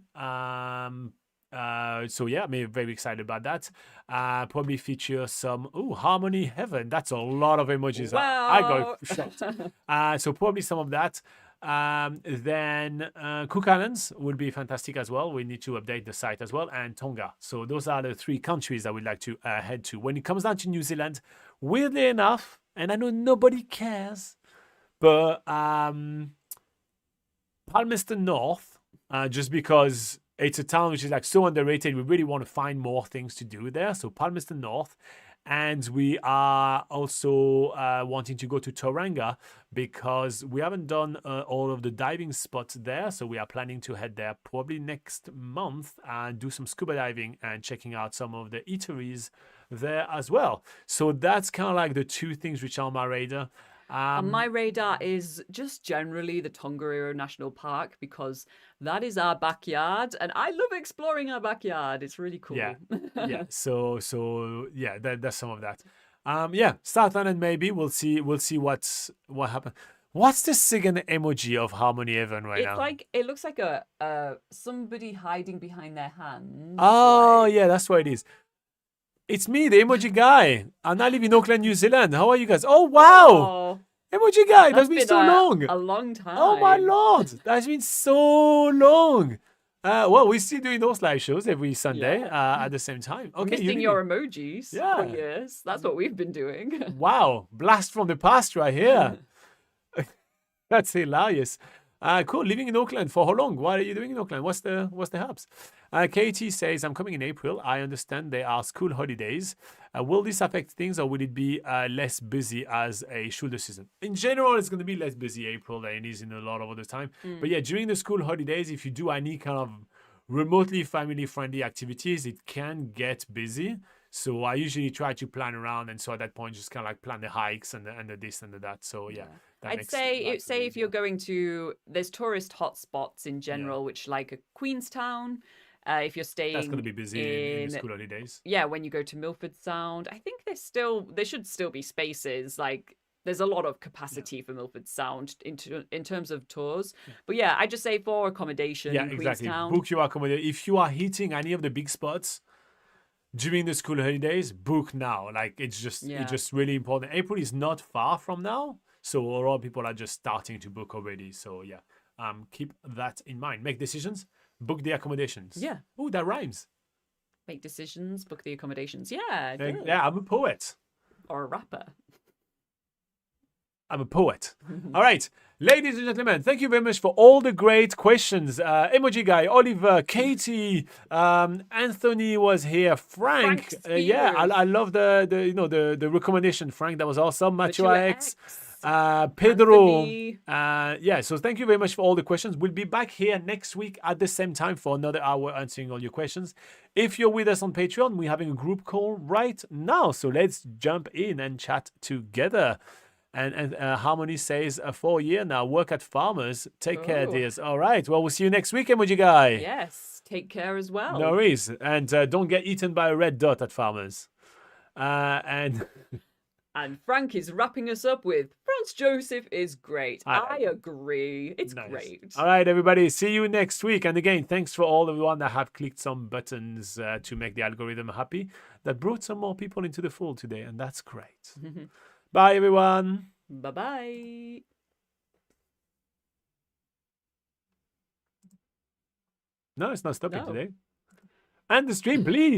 So yeah, I'm very excited about that. Probably feature some Harmony Heaven. That's a lot of emojis. Wow. I got shocked. So probably some of that. Then Cook Islands would be fantastic as well. We need to update the site as well, and Tonga. So those are the 3 countries I would like to head to. When it comes down to New Zealand, weirdly enough, and I know nobody cares, but Palmerston North, just because it's a town which is like so underrated. We really want to find more things to do there. So Palmerston North. And we are also wanting to go to Tauranga because we haven't done all of the diving spots there. So we are planning to head there probably next month and do some scuba diving and checking out some of the eateries there as well. So that's kind of like the 2 things which are on my radar. On my radar is just generally the Tongariro National Park, because that is our backyard and I love exploring our backyard. It's really cool. Yeah. So yeah, that's some of that. South Island maybe. We'll see what happens. What's the second emoji of Harmony Heaven right now? It's like, it looks like a somebody hiding behind their hands. Oh, yeah, that's what it is. It's me, the emoji guy. And I live in Auckland, New Zealand. How are you guys? Oh, wow. Oh, Emoji guy. That's been so long. A long time. Oh, my Lord. That's been so long. Well, we're still doing those live shows every Sunday at the same time. Okay, missing your emojis for years. That's what we've been doing. Wow. Blast from the past right here. That's hilarious. Cool. Living in Auckland for how long? What are you doing in Auckland? What's the hubs? Katie says, I'm coming in April. I understand there are school holidays. Will this affect things, or will it be less busy as a shoulder season? In general, it's going to be less busy April than it is in a lot of other time. But yeah, during the school holidays, if you do any kind of remotely family-friendly activities, it can get busy. So I usually try to plan around, and so at that point, just kind of like plan the hikes and the this and the that. So yeah. I'd say if you're going to, there's tourist hotspots in general, which like a Queenstown. If you're staying, that's going to be busy in the school holidays. Yeah, when you go to Milford Sound, I think there should still be spaces. Like there's a lot of capacity for Milford Sound in terms of tours. But yeah, I just say for accommodation in Queenstown. Book your accommodation. If you are hitting any of the big spots during the school holidays, book now. Like it's just really important. April is not far from now, so a lot of people are just starting to book already. So yeah, keep that in mind. Make decisions. Book the accommodations. Yeah. Oh, that rhymes. Make decisions, book the accommodations. Yeah. Yeah, I'm a poet. Or a rapper. I'm a poet. All right, ladies and gentlemen, thank you very much for all the great questions. Emoji Guy, Oliver, Katie, Anthony was here, Frank. Yeah, I love the recommendation, Frank. That was awesome. Matthew X. Pedro. Anthony. Yeah, so thank you very much for all the questions. We'll be back here next week at the same time for another hour answering all your questions. If you're with us on Patreon, we're having a group call right now. So let's jump in and chat together. And Harmony says, for a year now, work at Farmers. Take care, dears. All right. Well, we'll see you next week, Emoji Guy. Yes. Take care as well. No worries. And don't get eaten by a red dot at Farmers. And Frank is wrapping us up with Franz Joseph is great. I agree. It's great. All right, everybody. See you next week. And again, thanks for all everyone that have clicked some buttons to make the algorithm happy. That brought some more people into the fold today, and that's great. Bye, everyone. Bye-bye. No, it's not stopping today. And the stream, please.